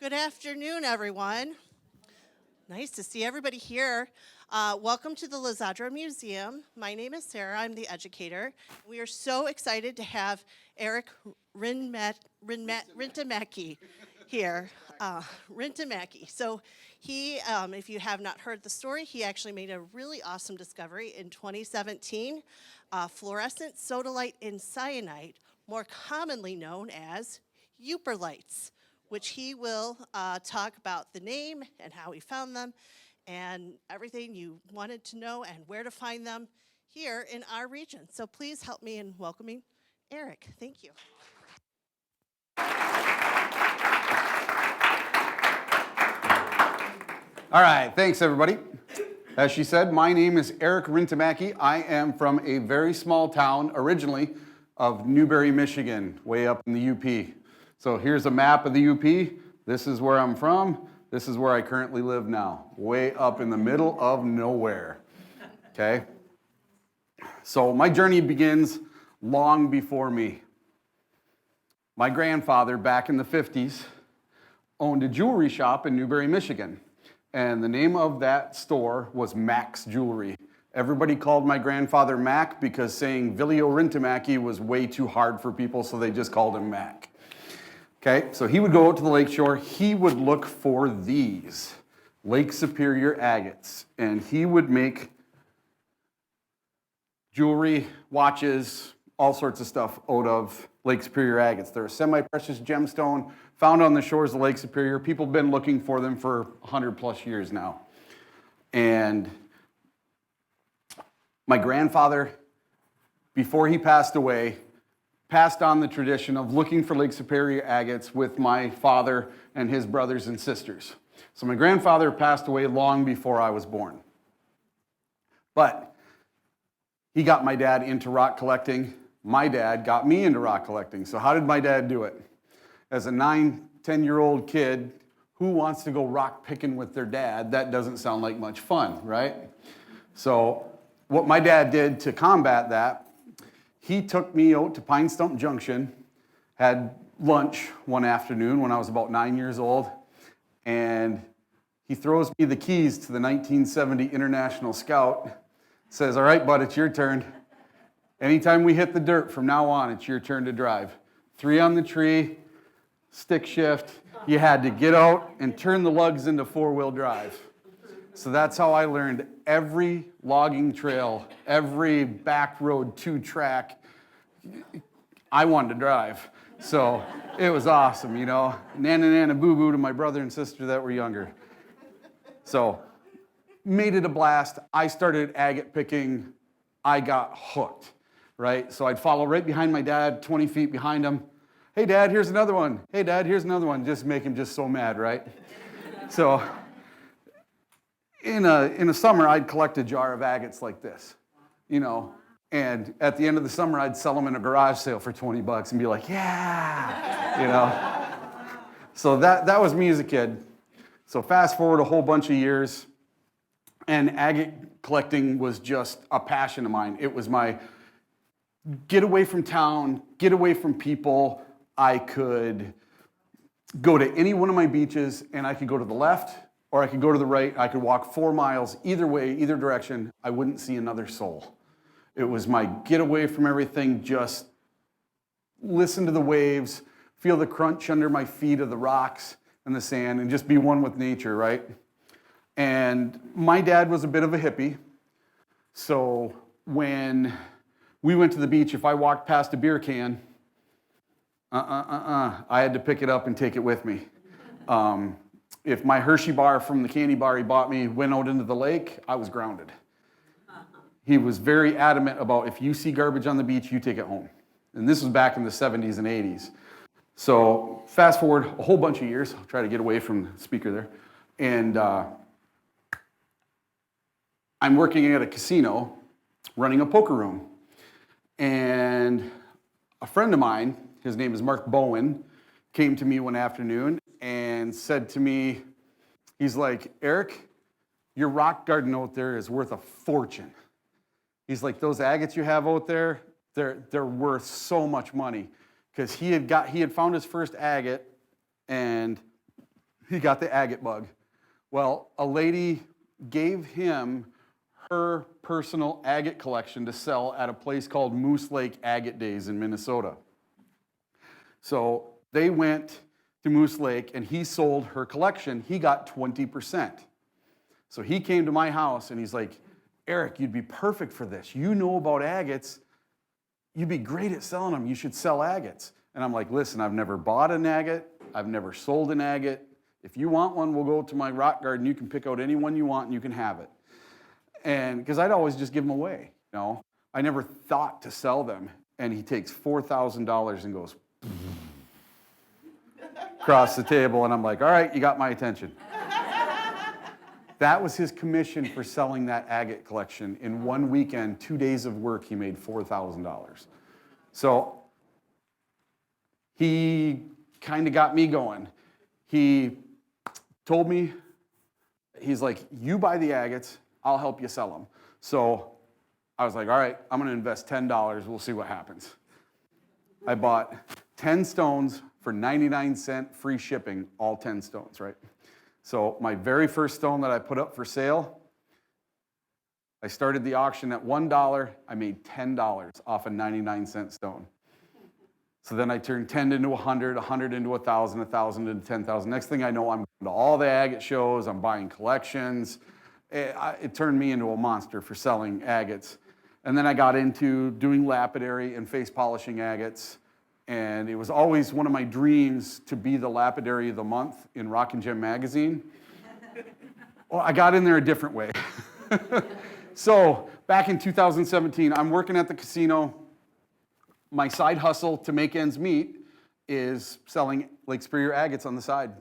Good afternoon, everyone. Nice to see everybody here. Welcome to the Lazadra Museum. My name is Sarah. I'm the educator. We are so excited to have Eric Rintamaki here. Rintamaki. So he, if you have not heard the story, he actually made a really awesome discovery in 2017, fluorescent sodalite in cyanide, more commonly known as Yooperlites, which he will talk about the name and how he found them and everything you wanted to know and where to find them here in our region. So please help me in welcoming Eric. Thank you. All right, thanks everybody. As she said, my name is Eric Rintamaki. I am from a very small town, originally of Newberry, Michigan, way up in the UP. So here's a map of the UP. This is where I'm from. This is where I currently live now, way up in the middle of nowhere, okay? So my journey begins long before me. My grandfather, back in the 50s, owned a jewelry shop in Newberry, Michigan. And the name of that store was Mac's Jewelry. Everybody called my grandfather Mac because saying Vilio Rintamaki was way too hard for people, so they just called him Mac. Okay, so he would go out to the lakeshore. He would look for these Lake Superior agates, and he would make jewelry, watches, all sorts of stuff out of Lake Superior agates. They're a semi-precious gemstone found on the shores of Lake Superior. People have been looking for them for 100 plus years now. And my grandfather, before he passed away, passed on the tradition of looking for Lake Superior agates with my father and his brothers and sisters. So my grandfather passed away long before I was born. But he got my dad into rock collecting. My dad got me into rock collecting. So how did my dad do it? As a 9, 10-year-old kid, who wants to go rock picking with their dad? That doesn't sound like much fun, right? So what my dad did to combat that, he took me out to Pine Stump Junction, had lunch one afternoon when I was about 9 years old, and he throws me the keys to the 1970 International Scout, says, "All right, bud, it's your turn. Anytime we hit the dirt from now on, it's your turn to drive. 3 on the tree, stick shift. You had to get out and turn the lugs into 4-wheel drive." So that's how I learned every logging trail, every back road 2-track. I wanted to drive. So it was awesome, you know. Nana, nana, boo, boo to my brother and sister that were younger. So made it a blast. I started agate picking. I got hooked, right? So I'd follow right behind my dad, 20 feet behind him. "Hey, Dad, here's another one. Hey, Dad, here's another one." Just make him just so mad, right? So in a summer, I'd collect a jar of agates like this, you know, and at the end of the summer, I'd sell them in a garage sale for $20 and be like, yeah, you know. So that was me as a kid. So fast forward a whole bunch of years, and agate collecting was just a passion of mine. It was my get away from town, get away from people. I could go to any one of my beaches, and I could go to the left, or I could go to the right. I could walk 4 miles either way, either direction. I wouldn't see another soul. It was my get away from everything, just listen to the waves, feel the crunch under my feet of the rocks and the sand, and just be one with nature, right? And my dad was a bit of a hippie. So when we went to the beach, if I walked past a beer can, I had to pick it up and take it with me. If my Hershey bar from the candy bar he bought me went out into the lake, I was grounded. He was very adamant about if you see garbage on the beach, you take it home. And this was back in the 70s and 80s. So fast forward a whole bunch of years. I'll try to get away from the speaker there. And I'm working at a casino running a poker room. And a friend of mine, his name is Mark Bowen, came to me one afternoon and said to me, he's like, "Eric, your rock garden out there is worth a fortune." He's like, "Those agates you have out there, they're worth so much money." Because he had found his first agate, and He got the agate bug. Well, a lady gave him her personal agate collection to sell at a place called Moose Lake Agate Days in Minnesota. So they went to Moose Lake and he sold her collection. He got 20%. So he came to my house and he's like, Eric, you'd be perfect for this. You know about agates. You'd be great at selling them. You should sell agates. And I'm like, listen, I've never bought an agate. I've never sold an agate. If you want one, we'll go to my rock garden. You can pick out any one you want and you can have it. And because I'd always just give them away, you know. I never thought to sell them. And he takes $4,000 and goes across the table. And I'm like, all right, you got my attention. That was his commission for selling that agate collection. In one weekend, 2 days of work, he made $4,000. So he kind of got me going. He told me, he's like, you buy the agates, I'll help you sell them. So I was like, all right, I'm going to invest $10. We'll see what happens. I bought 10 stones for 99-cent free shipping, all 10 stones, right? So my very first stone that I put up for sale, I started the auction at $1. I made $10 off a 99-cent stone. So then I turned 10 into 100, 100 into 1,000, 1,000 into 10,000. Next thing I know, I'm going to all the agate shows. I'm buying collections. It turned me into a monster for selling agates. And then I got into doing lapidary and face polishing agates. And it was always one of my dreams to be the lapidary of the month in Rock and Gem magazine. Well, I got in there a different way. So back in 2017, I'm working at the casino. My side hustle to make ends meet is selling Lake Superior agates on the side.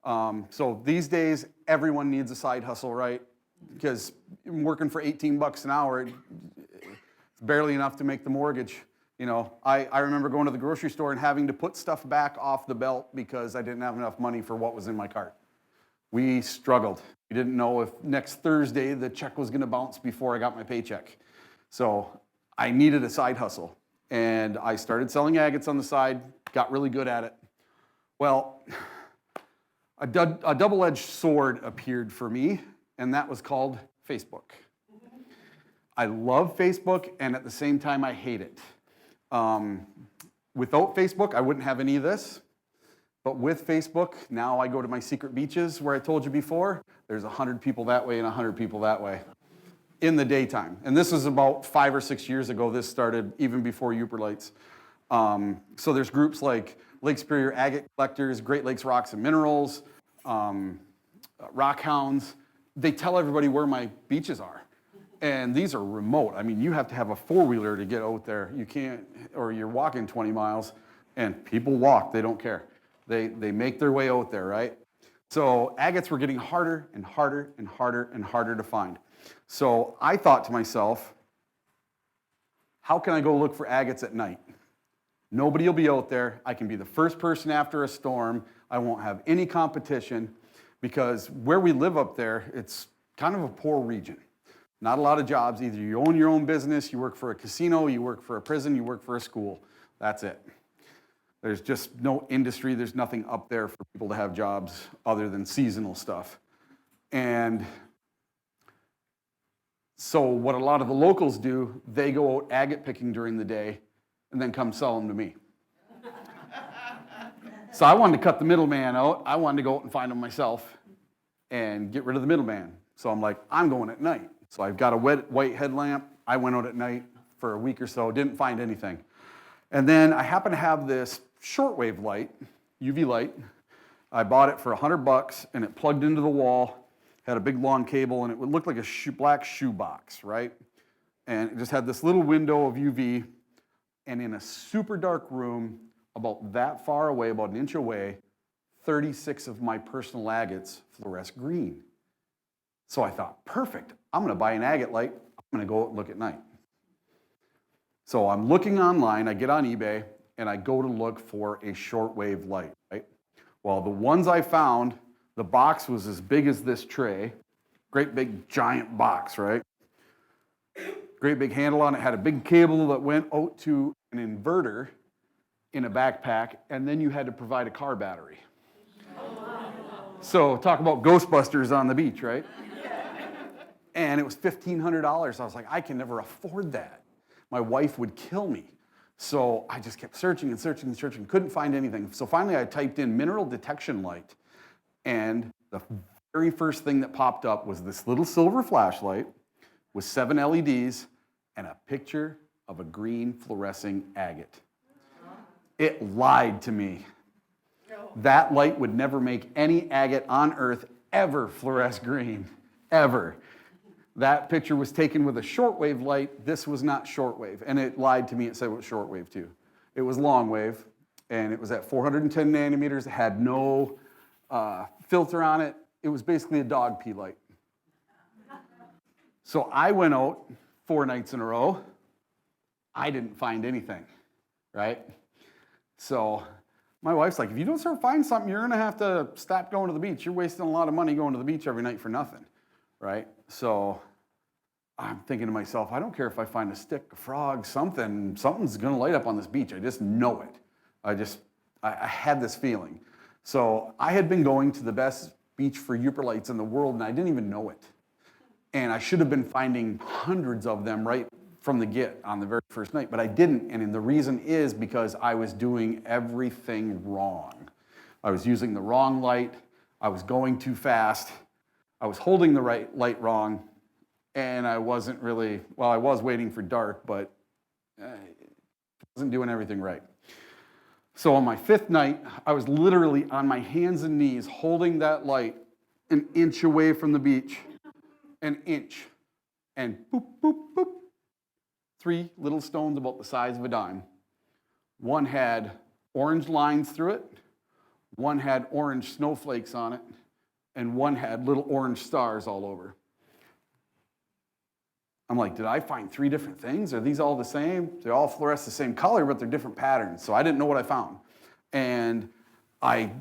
So these days, everyone needs a side hustle, right? Because working for $18 an hour, it's barely enough to make the mortgage. You know, I remember going to the grocery store and having to put stuff back off the belt because I didn't have enough money for what was in my cart. We struggled. We didn't know if next Thursday the check was going to bounce before I got my paycheck. So I needed a side hustle. And I started selling agates on the side, got really good at it. Well, a double-edged sword appeared for me, and that was called Facebook. I love Facebook, and at the same time, I hate it. Without Facebook, I wouldn't have any of this. But with Facebook, now I go to my secret beaches where I told you before. There's 100 people that way and 100 people that way in the daytime. And this was about 5 or 6 years ago. This started even before Yooperlites. So there's groups like Lake Superior Agate Collectors, Great Lakes Rocks and Minerals, Rock Hounds. They tell everybody where my beaches are. And these are remote. I mean, you have to have a four-wheeler to get out there. You can't, or you're walking 20 miles, and people walk. They don't care. They make their way out there, right? So agates were getting harder and harder and harder and harder to find. So I thought to myself, how can I go look for agates at night? Nobody will be out there. I can be the first person after a storm. I won't have any competition because where we live up there, it's kind of a poor region. Not a lot of jobs. Either you own your own business, you work for a casino, you work for a prison, you work for a school. That's it. There's just no industry. There's nothing up there for people to have jobs other than seasonal stuff. And so what a lot of the locals do, they go out agate picking during the day and then come sell them to me. So I wanted to cut the middleman out. I wanted to go out and find them myself and get rid of the middleman. So I'm like, I'm going at night. So I've got a white headlamp. I went out at night for a week or so, didn't find anything. And then I happen to have this shortwave light, UV light. I bought it for $100 and it plugged into the wall, had a big long cable, and it would look like a black shoebox, right? And it just had this little window of UV, and in a super dark room, about that far away, about an inch away, 36 of my personal agates fluoresce green. So I thought, perfect, I'm gonna buy an agate light, I'm gonna go out and look at night. So I'm looking online, I get on eBay, and I go to look for a shortwave light, right? Well, the ones I found, the box was as big as this tray, great big giant box, right? Great big handle on it, had a big cable that went out to an inverter in a backpack, and then you had to provide a car battery. So talk about Ghostbusters on the beach, right? And it was $1,500. I was like, I can never afford that. My wife would kill me. So I just kept searching and searching and searching, couldn't find anything. So finally I typed in mineral detection light, and the very first thing that popped up was this little silver flashlight with 7 LEDs and a picture of a green fluorescing agate. It lied to me. That light would never make any agate on Earth ever fluoresce green, ever. That picture was taken with a shortwave light. This was not shortwave, and it lied to me. It said it was shortwave too. It was long wave, and it was at 410 nanometers. It had no filter on it. It was basically a dog pee light. So I went out 4 nights in a row. I didn't find anything, right? So my wife's like, if you don't start finding something, you're gonna have to stop going to the beach. You're wasting a lot of money going to the beach every night for nothing, right? So I'm thinking to myself, I don't care if I find a stick, a frog, something's gonna light up on this beach. I just know it. I had this feeling. So I had been going to the best beach for Yooperlites in the world, and I didn't even know it. And I should have been finding hundreds of them right from the get on the very first night, but I didn't. And the reason is because I was doing everything wrong. I was using the wrong light. I was going too fast. I was holding the right light wrong. And I wasn't really, well, I was waiting for dark, but I wasn't doing everything right. So on my 5th night, I was literally on my hands and knees holding that light an inch away from the beach, an inch, and boop, boop, boop. 3 little stones about the size of a dime. One had orange lines through it, one had orange snowflakes on it, and one had little orange stars all over. I'm like, did I find 3 different things? Are these all the same? They all fluoresce the same color, but they're different patterns. So I didn't know what I found. And I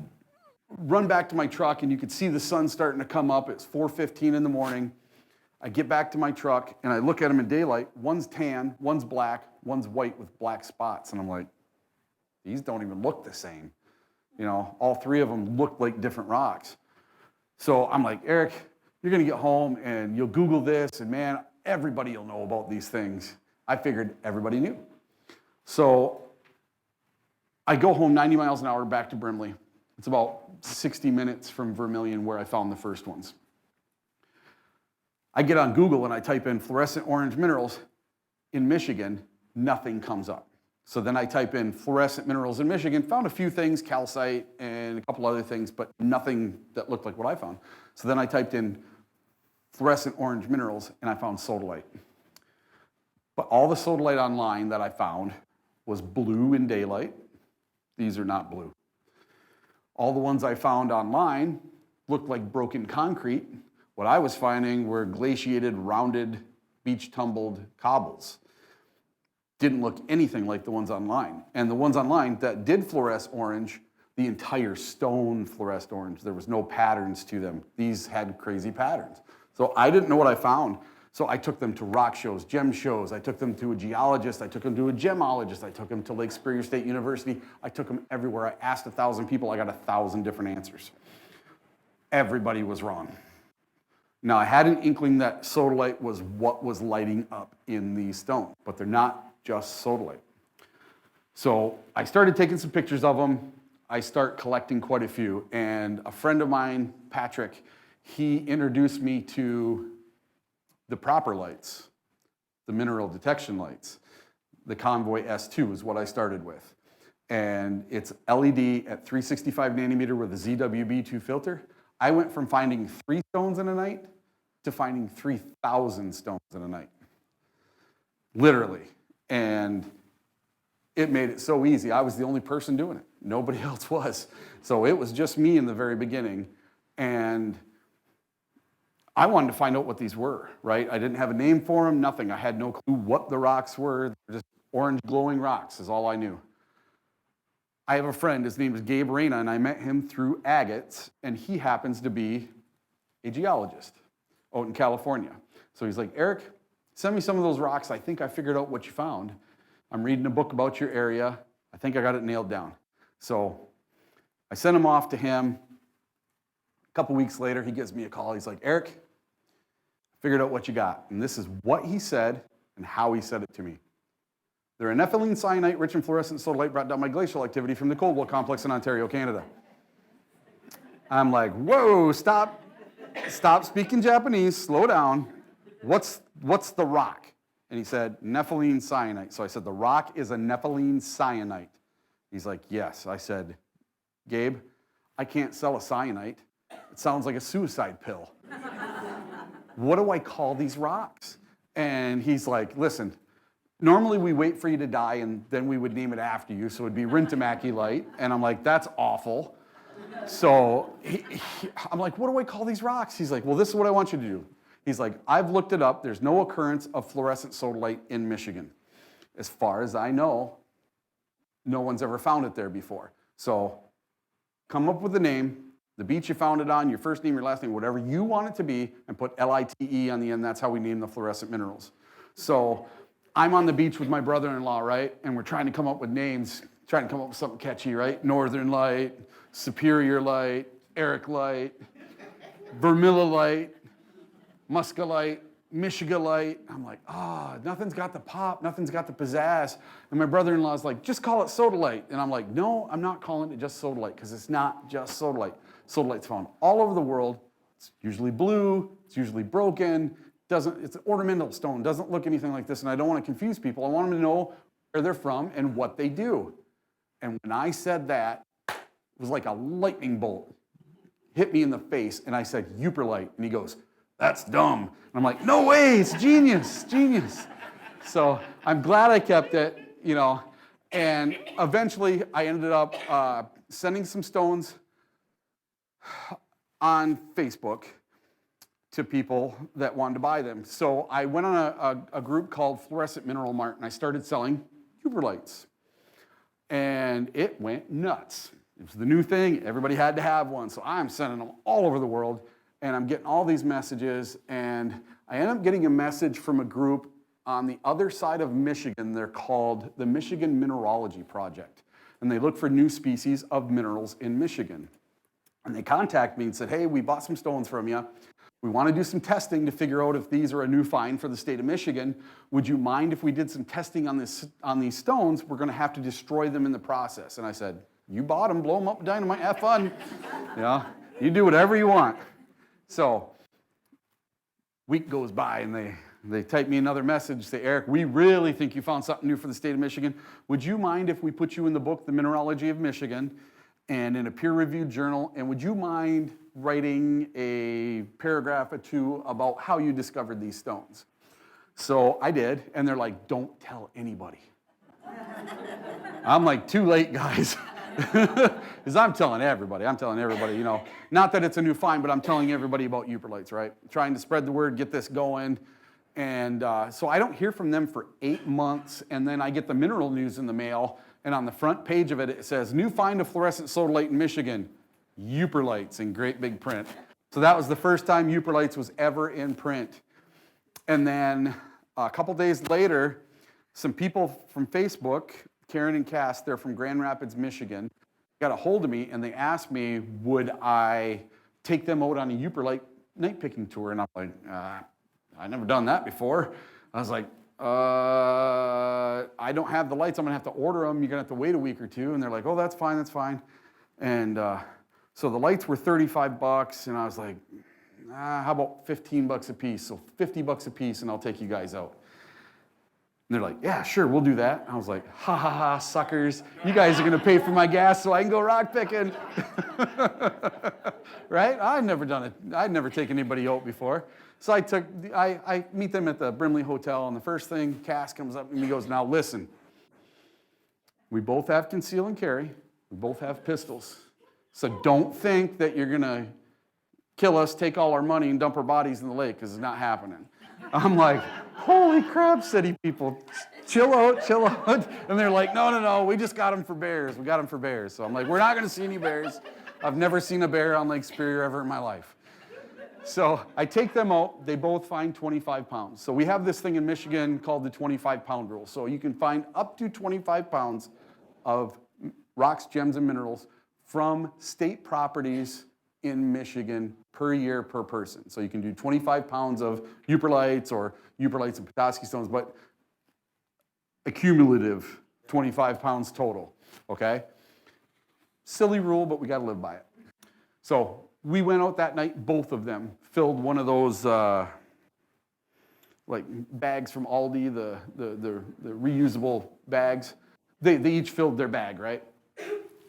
run back to my truck, and you could see the sun starting to come up. It's 4:15 in the morning. I get back to my truck, and I look at them in daylight. One's tan, one's black, one's white with black spots. And I'm like, these don't even look the same. You know, all 3 of them look like different rocks. So I'm like, Eric, you're going to get home, and you'll Google this, and man, everybody will know about these things. I figured everybody knew. So I go home 90 miles an hour back to Brimley. It's about 60 minutes from Vermilion where I found the first ones. I get on Google and I type in fluorescent orange minerals in Michigan, nothing comes up. So then I type in fluorescent minerals in Michigan, found a few things, calcite and a couple other things, but nothing that looked like what I found. So then I typed in fluorescent orange minerals and I found sodalite. But all the sodalite online that I found was blue in daylight. These are not blue. All the ones I found online looked like broken concrete. What I was finding were glaciated, rounded, beach-tumbled cobbles. Didn't look anything like the ones online. And the ones online that did fluoresce orange, the entire stone fluoresced orange. There was no patterns to them. These had crazy patterns. So I didn't know what I found. So I took them to rock shows, gem shows. I took them to a geologist. I took them to a gemologist. I took them to Lake Superior State University. I took them everywhere. I asked 1,000 people. I got 1,000 different answers. Everybody was wrong. Now, I had an inkling that sodalite was what was lighting up in these stones, but they're not just sodalite. So I started taking some pictures of them. I start collecting quite a few, and a friend of mine, Patrick, he introduced me to the proper lights, the mineral detection lights. The Convoy S2 is what I started with. And it's LED at 365 nanometer with a ZWB2 filter. I went from finding 3 stones in a night to finding 3,000 stones in a night. Literally. And it made it so easy. I was the only person doing it. Nobody else was. So it was just me in the very beginning. And I wanted to find out what these were, right? I didn't have a name for them, nothing. I had no clue what the rocks were. They were just orange glowing rocks is all I knew. I have a friend, his name is Gabe Reyna, and I met him through agates, and he happens to be a geologist out in California. So he's like, Eric, send me some of those rocks. I think I figured out what you found. I'm reading a book about your area. I think I got it nailed down. So I sent him off to him. A couple weeks later, he gives me a call. He's like, Eric, figured out what you got. And this is what he said and how he said it to me. They're a nepheline cyanite rich in fluorescent sodalite brought down by glacial activity from the Coldwell Complex in Ontario, Canada. I'm like, whoa, stop speaking Japanese, slow down. What's the rock? And he said, nepheline cyanite. So I said, the rock is a nepheline cyanite. He's like, yes. I said, Gabe, I can't sell a cyanite. It sounds like a suicide pill. What do I call these rocks? And he's like, listen, normally we wait for you to die and then we would name it after you, so it'd be Rintamaki-lite. And I'm like, that's awful. So I'm like, what do I call these rocks? He's like, well, this is what I want you to do. He's like, I've looked it up. There's no occurrence of fluorescent sodalite in Michigan. As far as I know, no one's ever found it there before. So come up with a name, the beach you found it on, your first name, your last name, whatever you want it to be, and put L-I-T-E on the end. That's how we name the fluorescent minerals. So I'm on the beach with my brother-in-law, right? And we're trying to come up with names, trying to come up with something catchy, right? Northern Light, Superior Light, Eric Light, Vermillilite, Muscalite, Michigalite. I'm like, nothing's got the pop, nothing's got the pizzazz. And my brother-in-law's like, just call it sodalite. And I'm like, no, I'm not calling it just sodalite, because it's not just sodalite. Sodalite's found all over the world. It's usually blue, it's usually broken, it's an ornamental stone, doesn't look anything like this, and I don't want to confuse people. I want them to know where they're from and what they do. And when I said that, it was like a lightning bolt hit me in the face, and I said, Yooperlite. And he goes, that's dumb. And I'm like, no way, it's genius, genius. So I'm glad I kept it, and eventually I ended up sending some stones on Facebook to people that wanted to buy them. So I went on a group called Fluorescent Mineral Mart, and I started selling Yooperlites. And it went nuts. It was the new thing. Everybody had to have one. So I'm sending them all over the world, and I'm getting all these messages. And I ended up getting a message from a group on the other side of Michigan. They're called the Michigan Mineralogy Project. And they look for new species of minerals in Michigan. And they contacted me and said, hey, we bought some stones from you. We want to do some testing to figure out if these are a new find for the state of Michigan. Would you mind if we did some testing on these stones? We're going to have to destroy them in the process. And I said, you bought them, blow them up with dynamite, have fun. You do whatever you want. So week goes by, and they type me another message, say, Eric, we really think you found something new for the state of Michigan. Would you mind if we put you in the book, The Mineralogy of Michigan, and in a peer-reviewed journal, and would you mind writing a paragraph or two about how you discovered these stones? So I did, and they're like, don't tell anybody. I'm like, too late, guys. Because I'm telling everybody, not that it's a new find, but I'm telling everybody about Yooperlites, right? Trying to spread the word, get this going. And so I don't hear from them for 8 months, and then I get the mineral news in the mail, and on the front page of it, it says, new find of fluorescent sodalite in Michigan, Yooperlites in great big print. So that was the first time Yooperlites was ever in print. And then a couple days later, some people from Facebook, Karen and Cass, they're from Grand Rapids, Michigan, got a hold of me, and they asked me, would I take them out on a Yooperlite night picking tour? And I'm like, I've never done that before. I was like, I don't have the lights. I'm going to have to order them. You're going to have to wait a week or two. And they're like, oh, that's fine, that's fine. And so the lights were $35, and I was like, how about $15 a piece? So $50 a piece, and I'll take you guys out. And they're like, yeah, sure, we'll do that. I was like, ha, ha, ha, suckers. You guys are going to pay for my gas so I can go rock picking. Right? I'd never done it. I'd never taken anybody out before. So I meet them at the Brimley Hotel, and the first thing, Cass comes up and he goes, now listen, we both have conceal and carry. We both have pistols. So don't think that you're going to kill us, take all our money, and dump our bodies in the lake, because it's not happening. I'm like, holy crap, city people, chill out, chill out. And they're like, no, we just got them for bears. We got them for bears. So I'm like, we're not going to see any bears. I've never seen a bear on Lake Superior ever in my life. So I take them out. They both find 25 pounds. So we have this thing in Michigan called the 25-pound rule. So you can find up to 25 pounds of rocks, gems, and minerals from state properties in Michigan per year per person. So you can do 25 pounds of Yooperlites or Yooperlites and Petoskey stones, but accumulative 25 pounds total, okay? Silly rule, but we got to live by it. So we went out that night, both of them filled one of those like bags from Aldi, the reusable bags. They each filled their bag, right?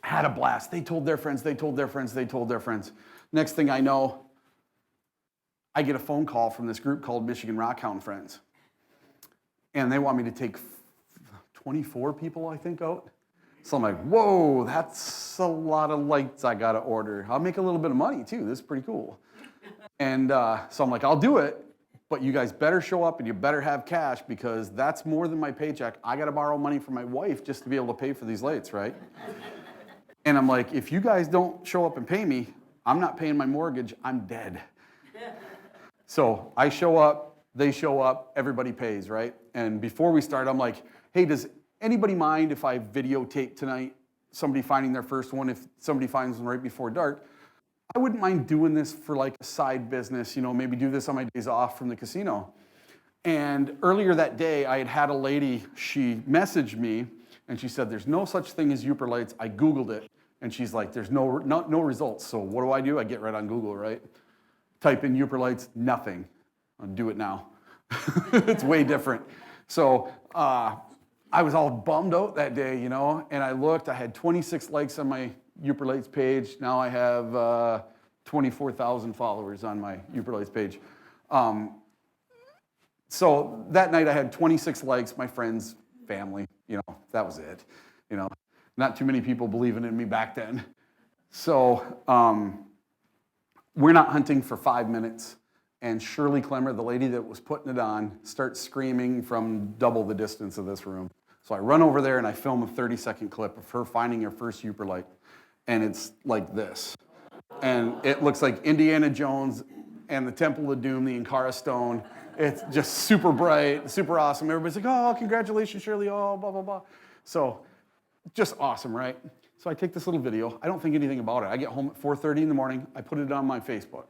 Had a blast. They told their friends, they told their friends, they told their friends. Next thing I know, I get a phone call from this group called Michigan Rockhound Friends. And they want me to take 24 people, I think, out. So I'm like, whoa, that's a lot of lights I gotta order. I'll make a little bit of money too, this is pretty cool. And so I'm like, I'll do it, but you guys better show up and you better have cash because that's more than my paycheck. I gotta borrow money from my wife just to be able to pay for these lights, right? And I'm like, if you guys don't show up and pay me, I'm not paying my mortgage, I'm dead. So I show up, they show up, everybody pays, right? And before we start, I'm like, hey, does anybody mind if I videotape tonight somebody finding their first one, if somebody finds one right before dark? I wouldn't mind doing this for like a side business, you know, maybe do this on my days off from the casino. And earlier that day, I had a lady, she messaged me, and she said, there's no such thing as Yooperlites. I Googled it, and she's like, there's no results. So what do? I get right on Google, right? Type in Yooperlites, nothing. I'll do it now. It's way different. So I was all bummed out that day, you know, and I looked, I had 26 likes on my Yooperlites page. Now I have 24,000 followers on my Yooperlites page. So that night I had 26 likes, my friends, family, you know, that was it. You know, not too many people believing in me back then. So we're not hunting for 5 minutes. And Shirley Clemmer, the lady that was putting it on, starts screaming from double the distance of this room. So I run over there and I film a 30-second clip of her finding her first Yooperlite. And it's like this. And it looks like Indiana Jones and the Temple of Doom, the Ankara Stone. It's just super bright, super awesome. Everybody's like, oh, congratulations, Shirley, oh, blah, blah, blah. So just awesome, right? So I take this little video. I don't think anything about it. I get home at 4:30 in the morning. I put it on my Facebook.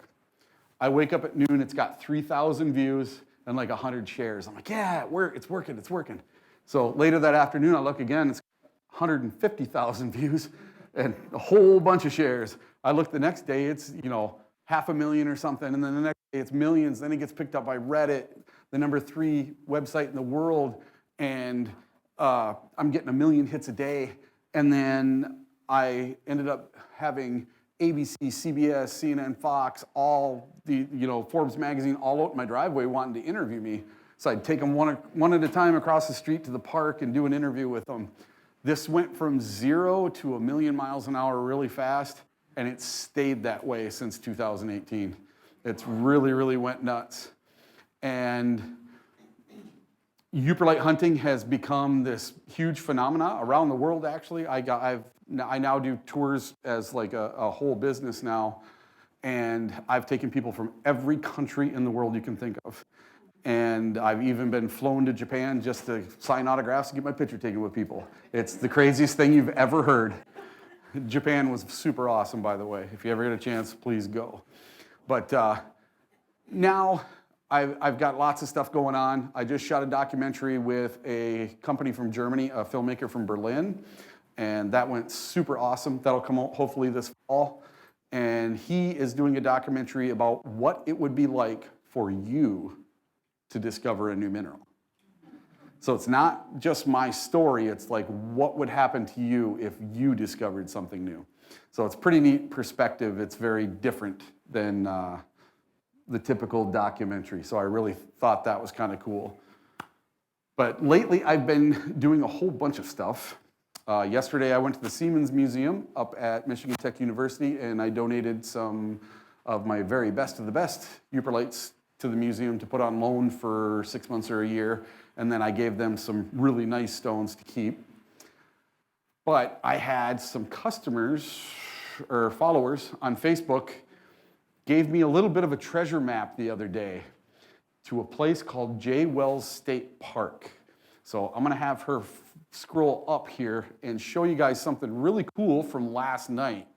I wake up at noon. It's got 3,000 views and like 100 shares. I'm like, yeah, it's working, it's working. So later that afternoon, I look again. It's 150,000 views and a whole bunch of shares. I look the next day. It's, you know, 500,000 or something. And then the next day, it's millions. Then it gets picked up by Reddit, the #3 website in the world. And I'm getting 1 million hits a day. And then I ended up having ABC, CBS, CNN, Fox, all the, you know, Forbes magazine all out in my driveway wanting to interview me. So I'd take them one at a time across the street to the park and do an interview with them. This went from 0 to 1 million miles an hour really fast, and it stayed that way since 2018. It's really, really went nuts. And Yooperlite hunting has become this huge phenomena around the world, actually. I now do tours as like a whole business now, and I've taken people from every country in the world you can think of. And I've even been flown to Japan just to sign autographs and get my picture taken with people. It's the craziest thing you've ever heard. Japan was super awesome, by the way. If you ever get a chance, please go. But now I've got lots of stuff going on. I just shot a documentary with a company from Germany, a filmmaker from Berlin, and that went super awesome. That'll come out hopefully this fall. And he is doing a documentary about what it would be like for you to discover a new mineral. So it's not just my story, it's like what would happen to you if you discovered something new. So it's pretty neat perspective. It's very different than the typical documentary. So I really thought that was kind of cool. But lately I've been doing a whole bunch of stuff. Yesterday I went to the Siemens Museum up at Michigan Tech University, and I donated some of my very best of the best Yooperlites to the museum to put on loan for 6 months or a year, and then I gave them some really nice stones to keep. But I had some customers or followers on Facebook gave me a little bit of a treasure map the other day to a place called J. Wells State Park. So I'm gonna have her scroll up here and show you guys something really cool from last night.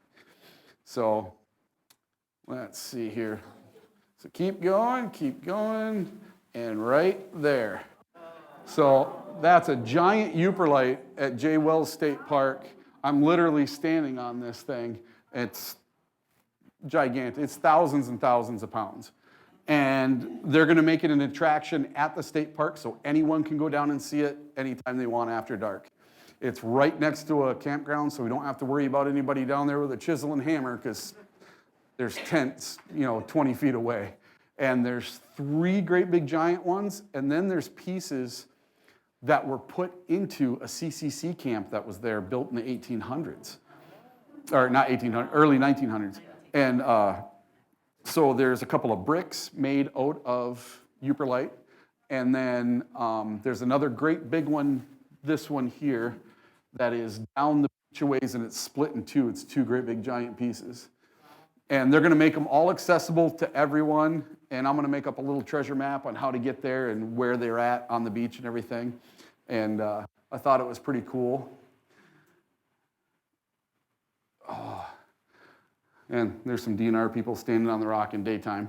So Let's see here. So keep going, and right there. So that's a giant Yooperlite at J. Wells State Park. I'm literally standing on this thing. It's gigantic. It's thousands and thousands of pounds. And they're going to make it an attraction at the state park so anyone can go down and see it anytime they want after dark. It's right next to a campground, so we don't have to worry about anybody down there with a chisel and hammer because there's tents, 20 feet away. And there's 3 great big giant ones, and then there's pieces that were put into a CCC camp that was there, built in the 1800s. Or not 1800s, early 1900s. And so there's a couple of bricks made out of Yooperlite. And then there's another great big one, this one here, that is down the beach a ways, and it's split in 2. It's 2 great big giant pieces. And they're going to make them all accessible to everyone. And I'm going to make up a little treasure map on how to get there and where they're at on the beach and everything. And I thought it was pretty cool. Oh. And there's some DNR people standing on the rock in daytime,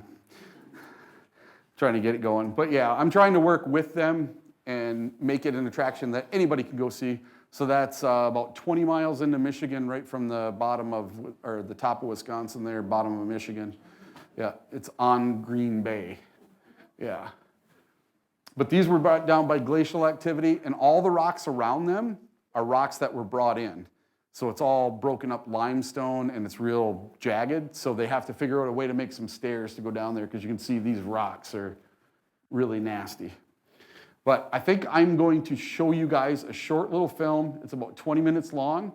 trying to get it going. But yeah, I'm trying to work with them and make it an attraction that anybody can go see. So that's about 20 miles into Michigan, right from the bottom of, or the top of Wisconsin there, bottom of Michigan. Yeah, it's on Green Bay. Yeah. But these were brought down by glacial activity, and all the rocks around them are rocks that were brought in. So it's all broken up limestone, and it's real jagged. So they have to figure out a way to make some stairs to go down there, because you can see these rocks are really nasty. But I think I'm going to show you guys a short little film. It's about 20 minutes long.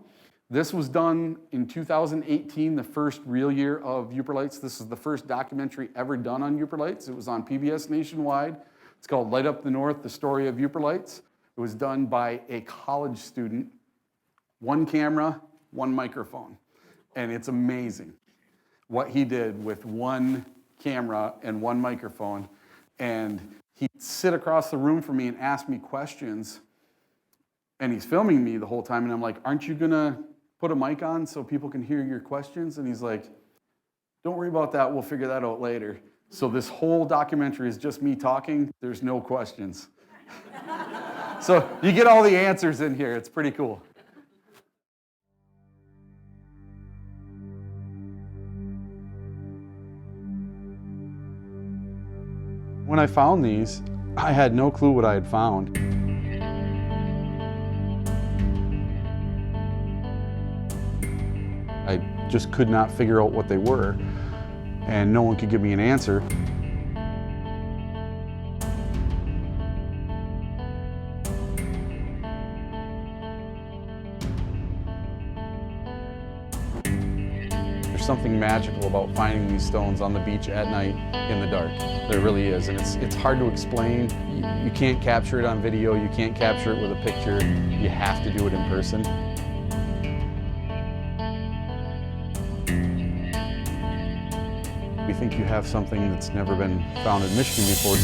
This was done in 2018, the first real year of Yooperlites. This is the first documentary ever done on Yooperlites. It was on PBS Nationwide. It's called Light Up the North, The Story of Yooperlites. It was done by a college student. 1 camera, 1 microphone. And it's amazing what he did with 1 camera and 1 microphone. And he'd sit across the room from me and ask me questions. And he's filming me the whole time. And I'm like, aren't you going to put a mic on so people can hear your questions? And he's like, don't worry about that. We'll figure that out later. So this whole documentary is just me talking. There's no questions. So you get all the answers in here. It's pretty cool. When I found these, I had no clue what I had found. I just could not figure out what they were, and no one could give me an answer. There's something magical about finding these stones on the beach at night in the dark. There really is, and it's hard to explain. You can't capture it on video, you can't capture it with a picture. You have to do it in person. We think you have something that's never been found in Michigan before.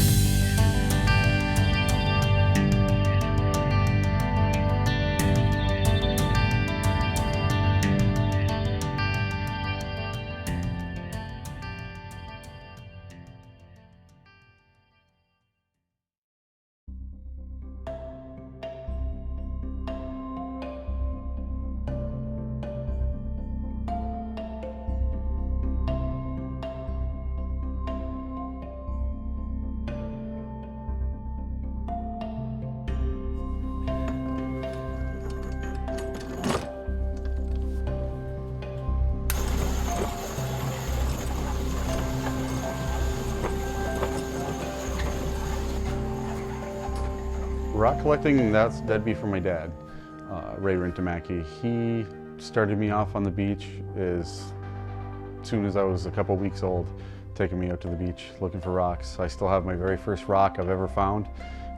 Rock collecting, that'd be from my dad, Ray Rintamaki. He started me off on the beach as soon as I was a couple weeks old, taking me out to the beach looking for rocks. I still have my very first rock I've ever found.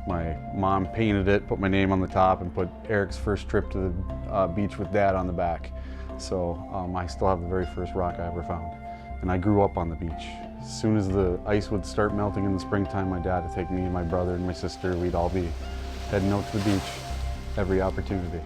My mom painted it, put my name on the top, and put Eric's first trip to the beach with Dad on the back. So I still have the very first rock I ever found. And I grew up on the beach. As soon as the ice would start melting in the springtime, my dad would take me and my brother and my sister. We'd all be heading out to the beach every opportunity.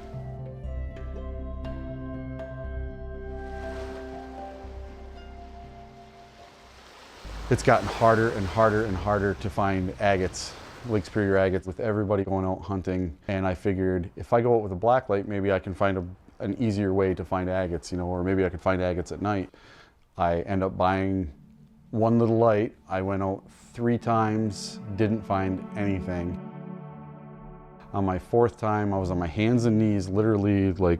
It's gotten harder and harder and harder to find agates, Lake Superior agates, with everybody going out hunting. And I figured if I go out with a black light, maybe I can find an easier way to find agates, you know, or maybe I could find agates at night. I end up buying one little light. I went out 3 times, didn't find anything. On my 4th time, I was on my hands and knees, literally like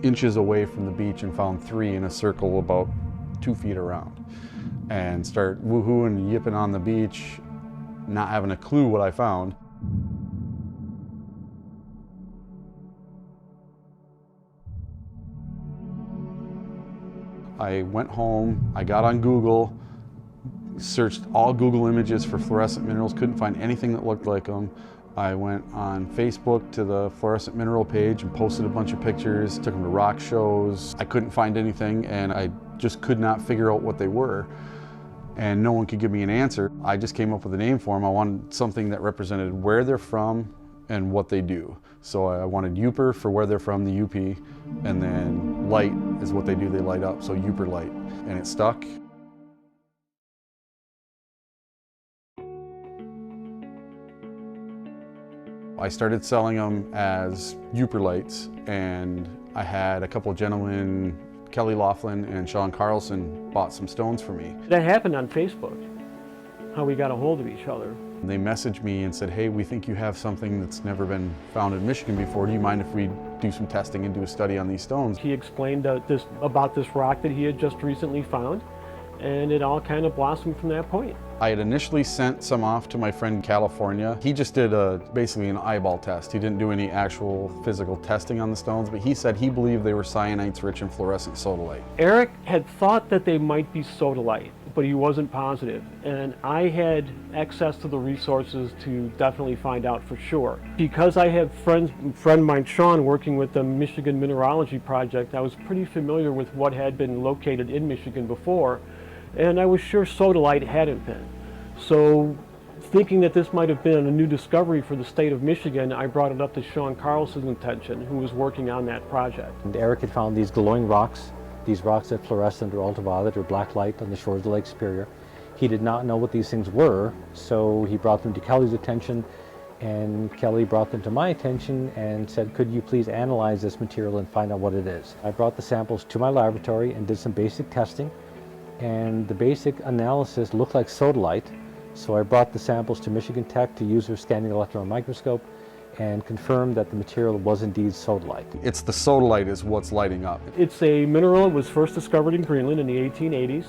inches away from the beach, and found 3 in a circle about 2 feet around. And start woohooing and yipping on the beach, not having a clue what I found. I went home, I got on Google, searched all Google images for fluorescent minerals, couldn't find anything that looked like them. I went on Facebook to the fluorescent mineral page and posted a bunch of pictures, took them to rock shows. I couldn't find anything, and I just could not figure out what they were. And no one could give me an answer. I just came up with a name for them. I wanted something that represented where they're from and what they do. So I wanted Yooper for where they're from, the UP, and then light is what they do, they light up, so Yooperlite. And it stuck. I started selling them as Yooperlites, and I had a couple of gentlemen, Kelly Laughlin and Sean Carlson, bought some stones for me. That happened on Facebook, how we got a hold of each other. They messaged me and said, hey, we think you have something that's never been found in Michigan before. Do you mind if we do some testing and do a study on these stones? He explained about this rock that he had just recently found, and it all kind of blossomed from that point. I had initially sent some off to my friend in California. He just did basically an eyeball test. He didn't do any actual physical testing on the stones, but he said he believed they were cyanites rich in fluorescent sodalite. Eric had thought that they might be sodalite, but he wasn't positive. And I had access to the resources to definitely find out for sure. Because I have friend of mine, Sean, working with the Michigan Mineralogy Project, I was pretty familiar with what had been located in Michigan before, and I was sure sodalite hadn't been. So, thinking that this might have been a new discovery for the state of Michigan, I brought it up to Sean Carlson's attention, who was working on that project. And Eric had found these glowing rocks, these rocks that fluorescent or ultraviolet or black light on the shores of Lake Superior. He did not know what these things were, so he brought them to Kelly's attention, and Kelly brought them to my attention and said, could you please analyze this material and find out what it is? I brought the samples to my laboratory and did some basic testing, and the basic analysis looked like sodalite. So I brought the samples to Michigan Tech to use their scanning electron microscope and confirmed that the material was indeed sodalite. It's the sodalite is what's lighting up. It's a mineral that was first discovered in Greenland in the 1880s.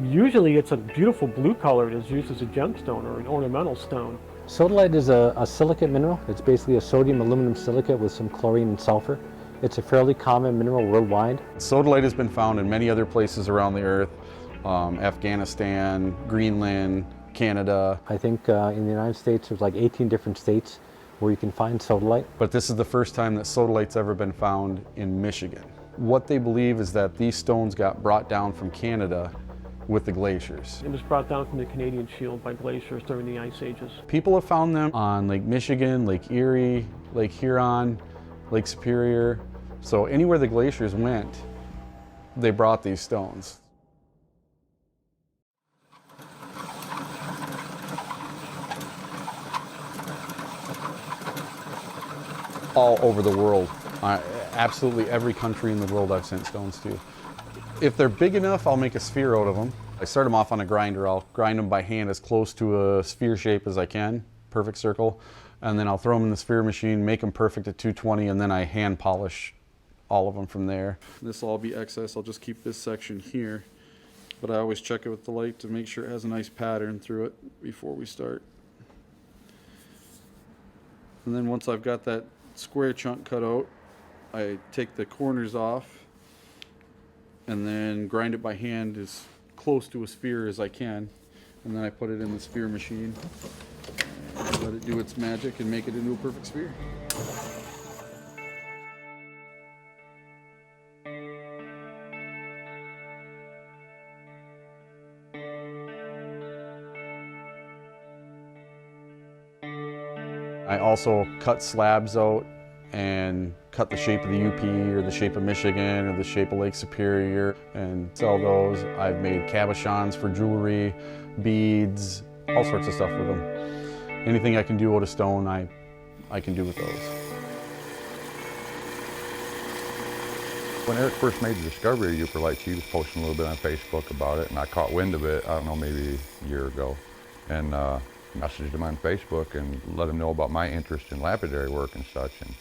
Usually it's a beautiful blue color. It is used as a gemstone or an ornamental stone. Sodalite is a silicate mineral. It's basically a sodium aluminum silicate with some chlorine and sulfur. It's a fairly common mineral worldwide. Sodalite has been found in many other places around the earth, Afghanistan, Greenland, Canada. I think in the United States there's like 18 different states where you can find sodalite. But this is the first time that sodalite's ever been found in Michigan. What they believe is that these stones got brought down from Canada with the glaciers. It was brought down from the Canadian Shield by glaciers during the ice ages. People have found them on Lake Michigan, Lake Erie, Lake Huron, Lake Superior. So anywhere the glaciers went, they brought these stones. All over the world. Absolutely every country in the world I've sent stones to. If they're big enough, I'll make a sphere out of them. I start them off on a grinder. I'll grind them by hand as close to a sphere shape as I can, perfect circle. And then I'll throw them in the sphere machine, make them perfect at 220, and then I hand polish all of them from there. This will all be excess. I'll just keep this section here. But I always check it with the light to make sure it has a nice pattern through it before we start. And then once I've got that square chunk cut out, I take the corners off and then grind it by hand as close to a sphere as I can. And then I put it in the sphere machine, and let it do its magic and make it into a perfect sphere. I also cut slabs out and cut the shape of the UP or the shape of Michigan or the shape of Lake Superior and sell those. I've made cabochons for jewelry, beads, all sorts of stuff with them. Anything I can do out of stone, I can do with those. When Eric first made the discovery of Yooperlites, he was posting a little bit on Facebook about it, and I caught wind of it, I don't know, maybe a year ago, and messaged him on Facebook and let him know about my interest in lapidary work and such. And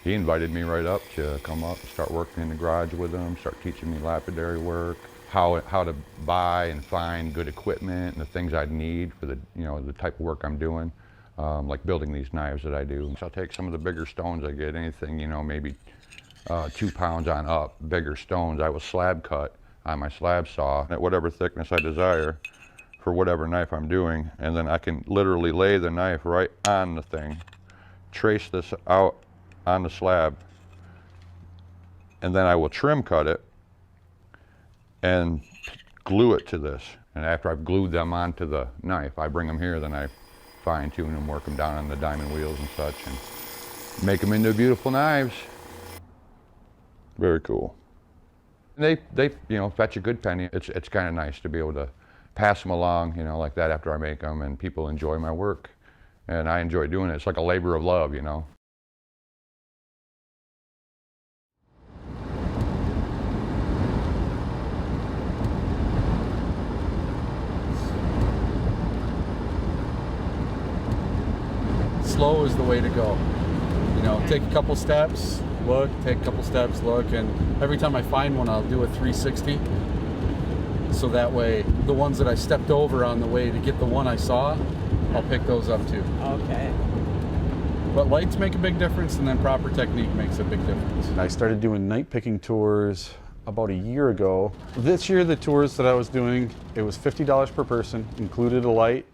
he invited me right up to come up and start working in the garage with him, start teaching me lapidary work, how to buy and find good equipment and the things I'd need for the, the type of work I'm doing, like building these knives that I do. So I'll take some of the bigger stones I get, anything, maybe 2 pounds on up, bigger stones. I will slab cut on my slab saw at whatever thickness I desire for whatever knife I'm doing, and then I can literally lay the knife right on the thing, trace this out on the slab, and then I will trim cut it and glue it to this. And after I've glued them onto the knife, I bring them here, then I fine tune them, work them down on the diamond wheels and such, and make them into beautiful knives. Very cool. They fetch a good penny. It's kind of nice to be able to pass them along, like that after I make them, and people enjoy my work. And I enjoy doing it. It's like a labor of love, Slow is the way to go. Take a couple steps, look, take a couple steps, look, and every time I find one, I'll do a 360. So that way, the ones that I stepped over on the way to get the one I saw, I'll pick those up too. Okay. But lights make a big difference, and then proper technique makes a big difference. I started doing night picking tours about a year ago. This year, the tours that I was doing, it was $50 per person, included a light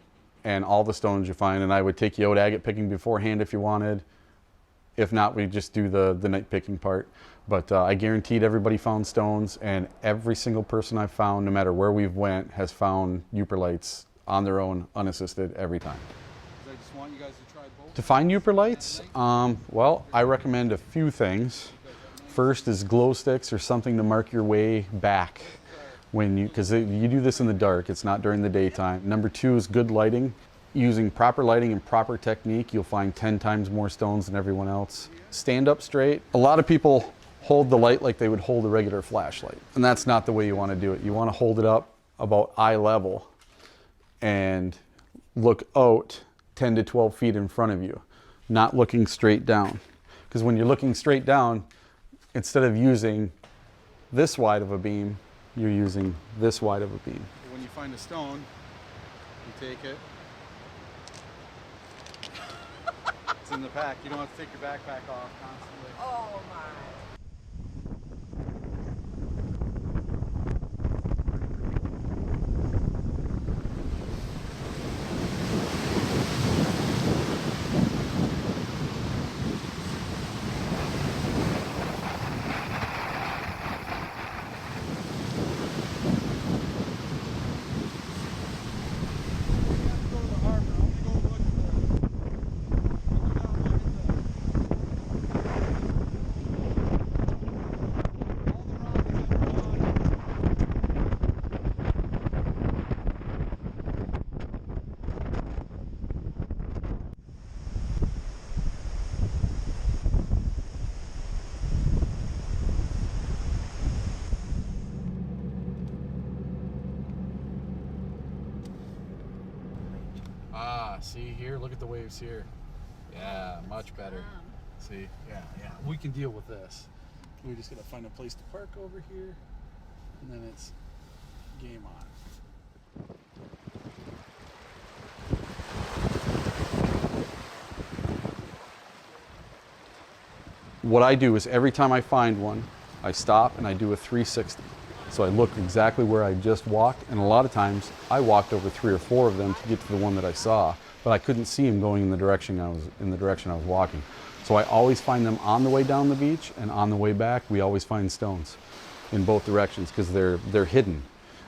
and all the stones you find. And I would take you out agate picking beforehand if you wanted. If not, we just do the night picking part. But I guaranteed everybody found stones, and every single person I've found, no matter where we've went, has found Yooperlites on their own, unassisted, every time. I just want you guys to try both. To find Yooperlites, well, I recommend a few things. First is glow sticks or something to mark your way back because you do this in the dark, it's not during the daytime. Number 2 is good lighting. Using proper lighting and proper technique, you'll find 10 times more stones than everyone else. Stand up straight. A lot of people hold the light like they would hold a regular flashlight, and that's not the way you want to do it. You want to hold it up about eye level and look out 10 to 12 feet in front of you, not looking straight down. Because when you're looking straight down, instead of using this wide of a beam, you're using this wide of a beam. When you find a stone, you take it. It's in the pack. You don't have to take your backpack off constantly. Oh my. See here, look at the waves here. Yeah, much better. See, yeah. We can deal with this. We just gotta find a place to park over here, and then it's game on. What I do is every time I find one, I stop and I do a 360. So I look exactly where I just walked, and a lot of times I walked over 3 or 4 of them to get to the one that I saw, but I couldn't see him going in the direction I was walking. So I always find them on the way down the beach, and on the way back we always find stones in both directions because they're hidden.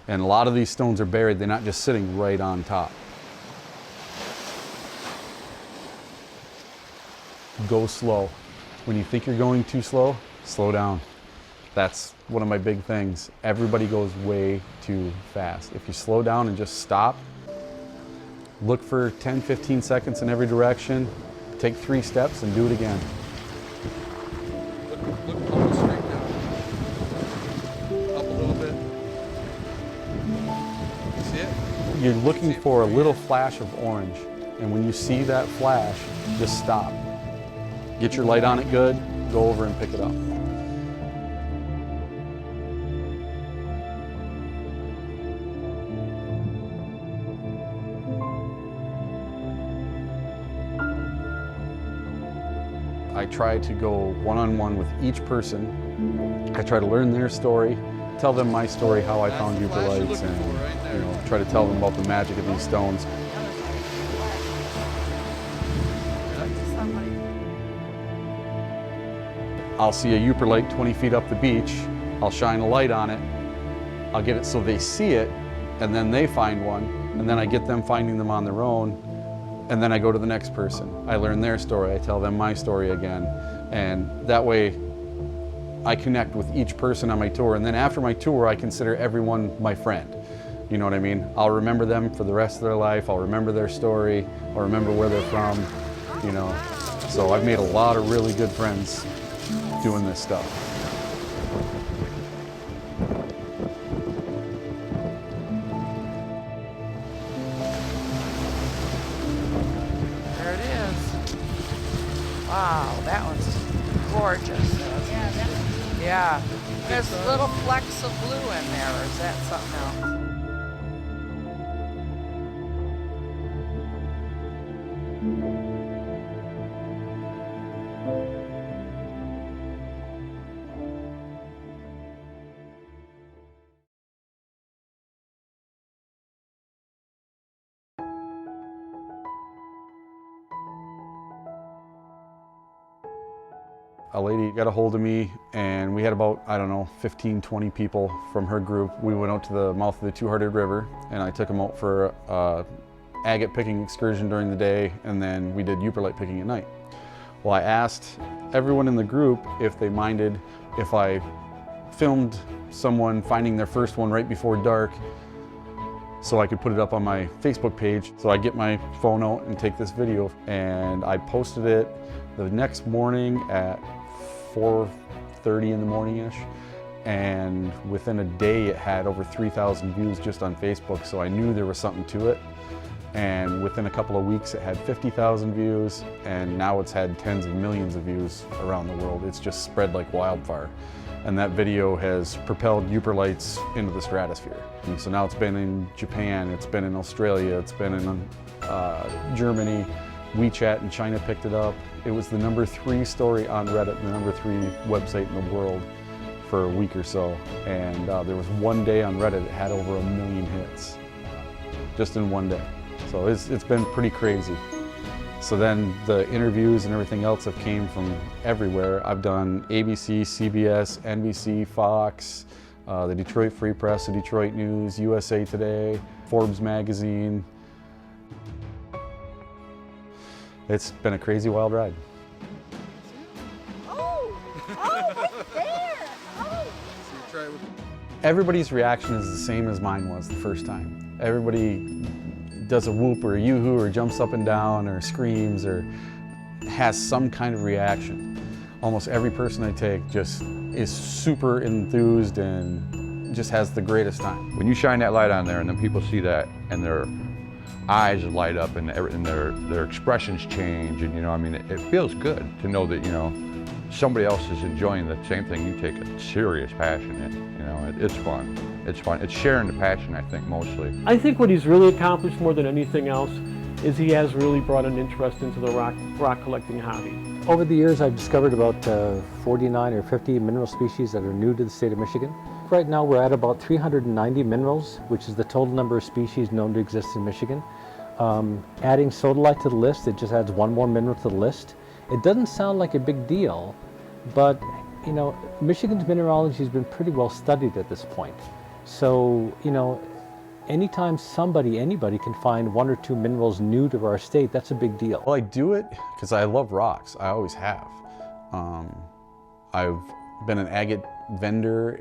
And a lot of these stones are buried, they're not just sitting right on top. Go slow. When you think you're going too slow, slow down. That's one of my big things. Everybody goes way too fast. If you slow down and just stop, look for 10, 15 seconds in every direction, take 3 steps and do it again. Look almost straight down. Up a little bit. See it? You're looking for a little flash of orange, and when you see that flash, just stop. Get your light on it good, go over and pick it up. I try to go one-on-one with each person. I try to learn their story, tell them my story, how I found Yooperlites, and try to tell them about the magic of these stones. I'll see a Yooperlite 20 feet up the beach, I'll shine a light on it, I'll get it so they see it, and then they find one, and then I get them finding them on their own, and then I go to the next person. I learn their story, I tell them my story again, and that way I connect with each person on my tour, and then after my tour I consider everyone my friend. You know what I mean? I'll remember them for the rest of their life, I'll remember their story, I'll remember where they're from, you know. So I've made a lot of really good friends doing this stuff. There it is. Wow, that one's gorgeous. Yeah. There's little flecks of blue in there, or is that something else? A lady got a hold of me and we had about, I don't know, 15, 20 people from her group. We went out to the mouth of the Two-Hearted River and I took them out for a agate picking excursion during the day, and then we did Yooperlite picking at night. Well, I asked everyone in the group if they minded if I filmed someone finding their first one right before dark so I could put it up on my Facebook page. So I get my phone out and take this video, and I posted it the next morning at 4:30 in the morning-ish, and within a day it had over 3,000 views just on Facebook, so I knew there was something to it. And within a couple of weeks it had 50,000 views, and now it's had tens of millions of views around the world. It's just spread like wildfire. And that video has propelled Yooperlites into the stratosphere. And so now it's been in Japan, it's been in Australia, it's been in Germany, WeChat in China picked it up. It was the #3 story on Reddit, the #3 website in the world for a week or so. And there was one day on Reddit it had over 1 million hits, just in one day. So it's been pretty crazy. So then the interviews and everything else have came from everywhere. I've done ABC, CBS, NBC, Fox, the Detroit Free Press, the Detroit News, USA Today, Forbes magazine. It's been a crazy wild ride. Oh, right there. Oh. Everybody's reaction is the same as mine was the first time. Everybody does a whoop or a yoo-hoo or jumps up and down or screams or has some kind of reaction. Almost every person I take just is super enthused and just has the greatest time. When you shine that light on there and then people see that and their eyes light up and their expressions change, and I mean, it feels good to know that, somebody else is enjoying the same thing you take a serious passion in. It's fun. It's fun. It's sharing the passion, I think, mostly. I think what he's really accomplished more than anything else is he has really brought an interest into the rock collecting hobby. Over the years, I've discovered about 49 or 50 mineral species that are new to the state of Michigan. Right now, we're at about 390 minerals, which is the total number of species known to exist in Michigan. Adding sodalite to the list, it just adds one more mineral to the list. It doesn't sound like a big deal, but Michigan's mineralogy has been pretty well studied at this point. So, anytime anybody can find 1 or 2 minerals new to our state, that's a big deal. Well, I do it because I love rocks. I always have. I've been an agate vendor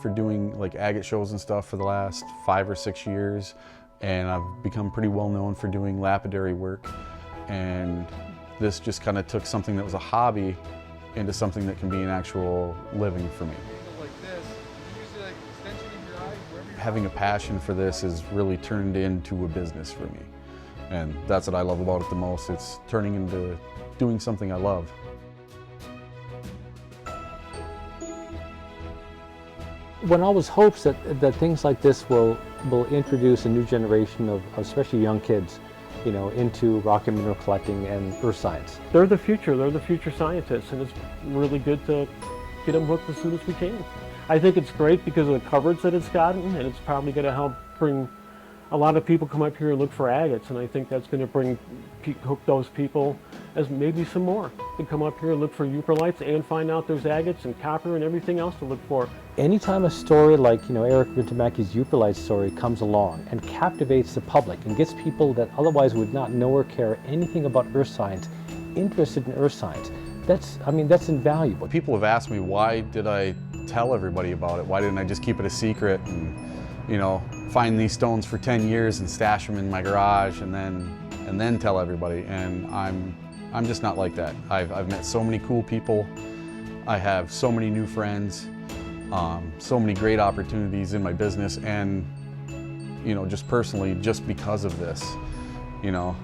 for doing like agate shows and stuff for the last 5 or 6 years, and I've become pretty well known for doing lapidary work. And this just kind of took something that was a hobby into something that can be an actual living for me. Having a passion for this has really turned into a business for me. And that's what I love about it the most. It's turning into doing something I love. One always hopes that things like this will introduce a new generation of especially young kids, you know, into rock and mineral collecting and earth science. They're the future scientists, and it's really good to get them hooked as soon as we can. I think it's great because of the coverage that it's gotten, and it's probably going to help bring a lot of people come up here and look for agates, and I think that's going to hook those people as maybe some more to come up here and look for Yooperlites and find out there's agates and copper and everything else to look for. Anytime a story like, you know, Eric Rintamacki's Yooperlite story comes along and captivates the public and gets people that otherwise would not know or care anything about earth science interested in earth science, that's invaluable. People have asked me, why did I tell everybody about it? Why didn't I just keep it a secret and, you know, find these stones for 10 years and stash them in my garage and then tell everybody? And I'm just not like that. I've met so many cool people. I have so many new friends, so many great opportunities in my business, and, you know, just personally, just because of this, you know,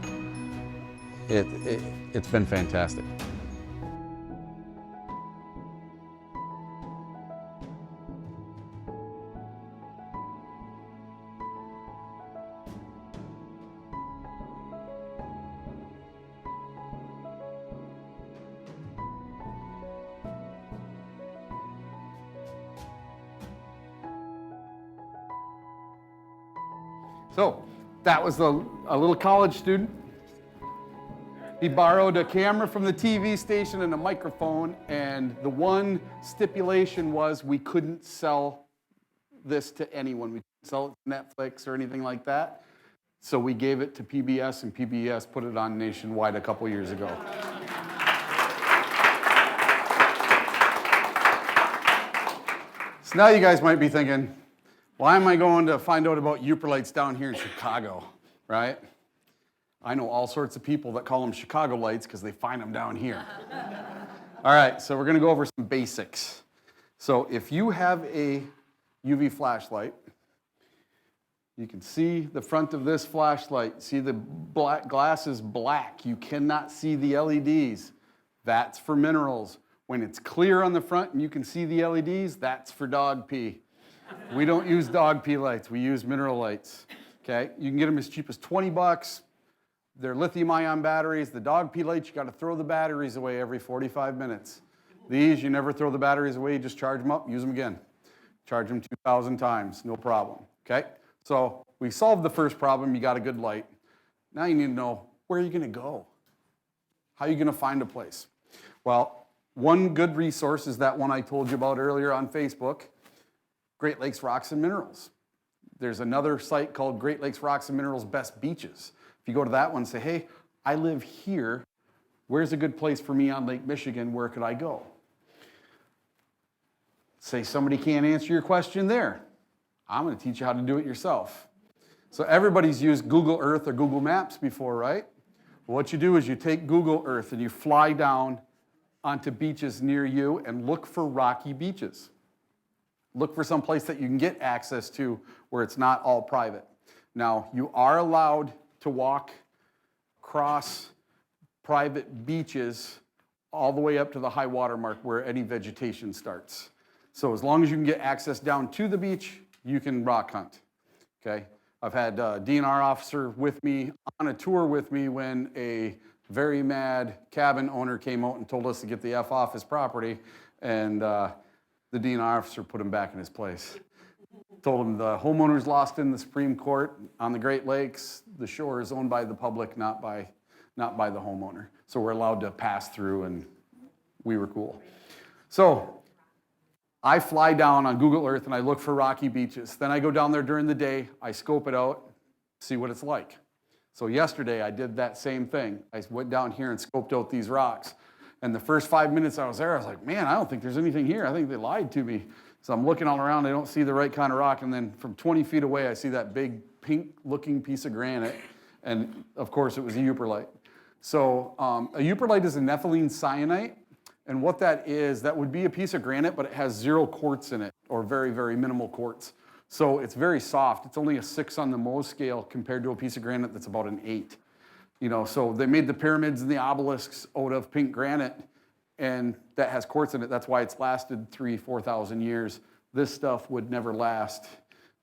it's been fantastic. So that was a little college student. He borrowed a camera from the TV station and a microphone, and the one stipulation was we couldn't sell this to anyone. We couldn't sell it to Netflix or anything like that. So we gave it to PBS, and PBS put it on nationwide a couple years ago. So now you guys might be thinking, why am I going to find out about Yooperlites down here in Chicago, right? I know all sorts of people that call them Chicago lights because they find them down here. All right, so we're going to go over some basics. So if you have a UV flashlight, you can see the front of this flashlight. See the black glass is black. You cannot see the LEDs. That's for minerals. When it's clear on the front and you can see the LEDs, that's for dog pee. We don't use dog pee lights, we use mineral lights, okay? You can get them as cheap as 20 bucks. They're lithium-ion batteries. The dog pee lights, you gotta throw the batteries away every 45 minutes. These, you never throw the batteries away, you just charge them up, use them again. Charge them 2,000 times, no problem, okay? So we solved the first problem, you got a good light. Now you need to know, where are you gonna go? How are you gonna find a place? Well, one good resource is that one I told you about earlier on Facebook, Great Lakes Rocks and Minerals. There's another site called Great Lakes Rocks and Minerals Best Beaches. If you go to that one and say, hey, I live here, where's a good place for me on Lake Michigan, where could I go? Say somebody can't answer your question there. I'm gonna teach you how to do it yourself. So everybody's used Google Earth or Google Maps before, right? Well, what you do is you take Google Earth and you fly down onto beaches near you and look for rocky beaches. Look for some place that you can get access to where it's not all private. Now, you are allowed to walk across private beaches all the way up to the high water mark where any vegetation starts. So as long as you can get access down to the beach, you can rock hunt, okay? I've had a DNR officer with me on a tour with me when a very mad cabin owner came out and told us to get the F off his property, and the DNR officer put him back in his place. Told him the homeowner's lost in the Supreme Court on the Great Lakes. The shore is owned by the public, not by the homeowner. So we're allowed to pass through, and we were cool. So I fly down on Google Earth and I look for rocky beaches. Then I go down there during the day, I scope it out, see what it's like. So yesterday I did that same thing. I went down here and scoped out these rocks. And the first 5 minutes I was there, I was like, man, I don't think there's anything here. I think they lied to me. So I'm looking all around, I don't see the right kind of rock, and then from 20 feet away, I see that big pink-looking piece of granite, and of course it was a Yooperlite. So a Yooperlite is a nepheline syenite, and what that is, that would be a piece of granite, but it has 0 quartz in it, or very, very minimal quartz. So it's very soft. It's only a 6 on the Mohs scale compared to a piece of granite that's about an 8. You know, so they made the pyramids and the obelisks out of pink granite, and that has quartz in it. That's why it's lasted 4,000 years. This stuff would never last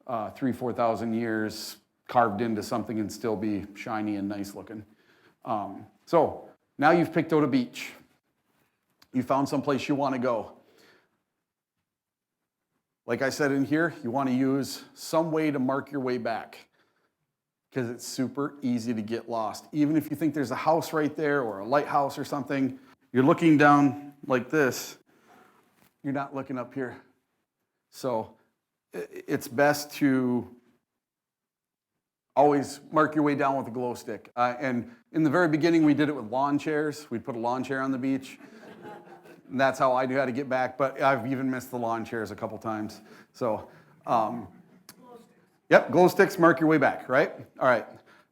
4,000 years carved into something and still be shiny and nice looking. So now you've picked out a beach. You found someplace you want to go. Like I said in here, you want to use some way to mark your way back, because it's super easy to get lost. Even if you think there's a house right there or a lighthouse or something, you're looking down like this, you're not looking up here. So it's best to always mark your way down with a glow stick. And in the very beginning, we did it with lawn chairs. We'd put a lawn chair on the beach. And that's how I knew how to get back, but I've even missed the lawn chairs a couple times. So, yep, glow sticks, mark your way back, right? All right,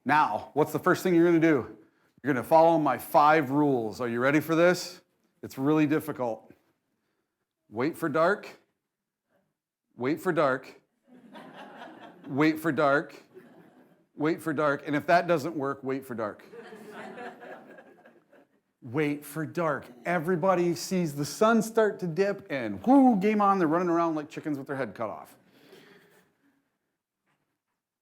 now, what's the first thing you're gonna do? You're gonna follow my 5 rules. Are you ready for this? It's really difficult. Wait for dark, wait for dark, wait for dark, wait for dark, and if that doesn't work, wait for dark. Wait for dark. Everybody sees the sun start to dip and whoo, game on, they're running around like chickens with their head cut off.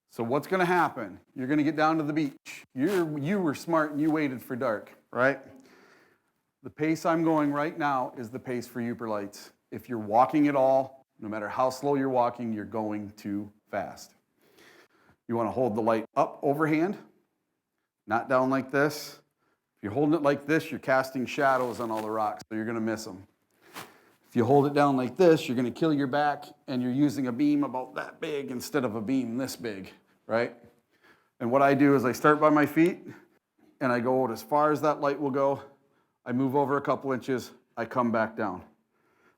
So what's gonna happen? You're gonna get down to the beach. You were smart and you waited for dark, right? The pace I'm going right now is the pace for Yooperlites. If you're walking at all, no matter how slow you're walking, you're going too fast. You wanna hold the light up overhand, not down like this. If you're holding it like this, you're casting shadows on all the rocks, so you're gonna miss them. If you hold it down like this, you're gonna kill your back, and you're using a beam about that big instead of a beam this big, right? And what I do is I start by my feet, and I go out as far as that light will go. I move over a couple inches, I come back down.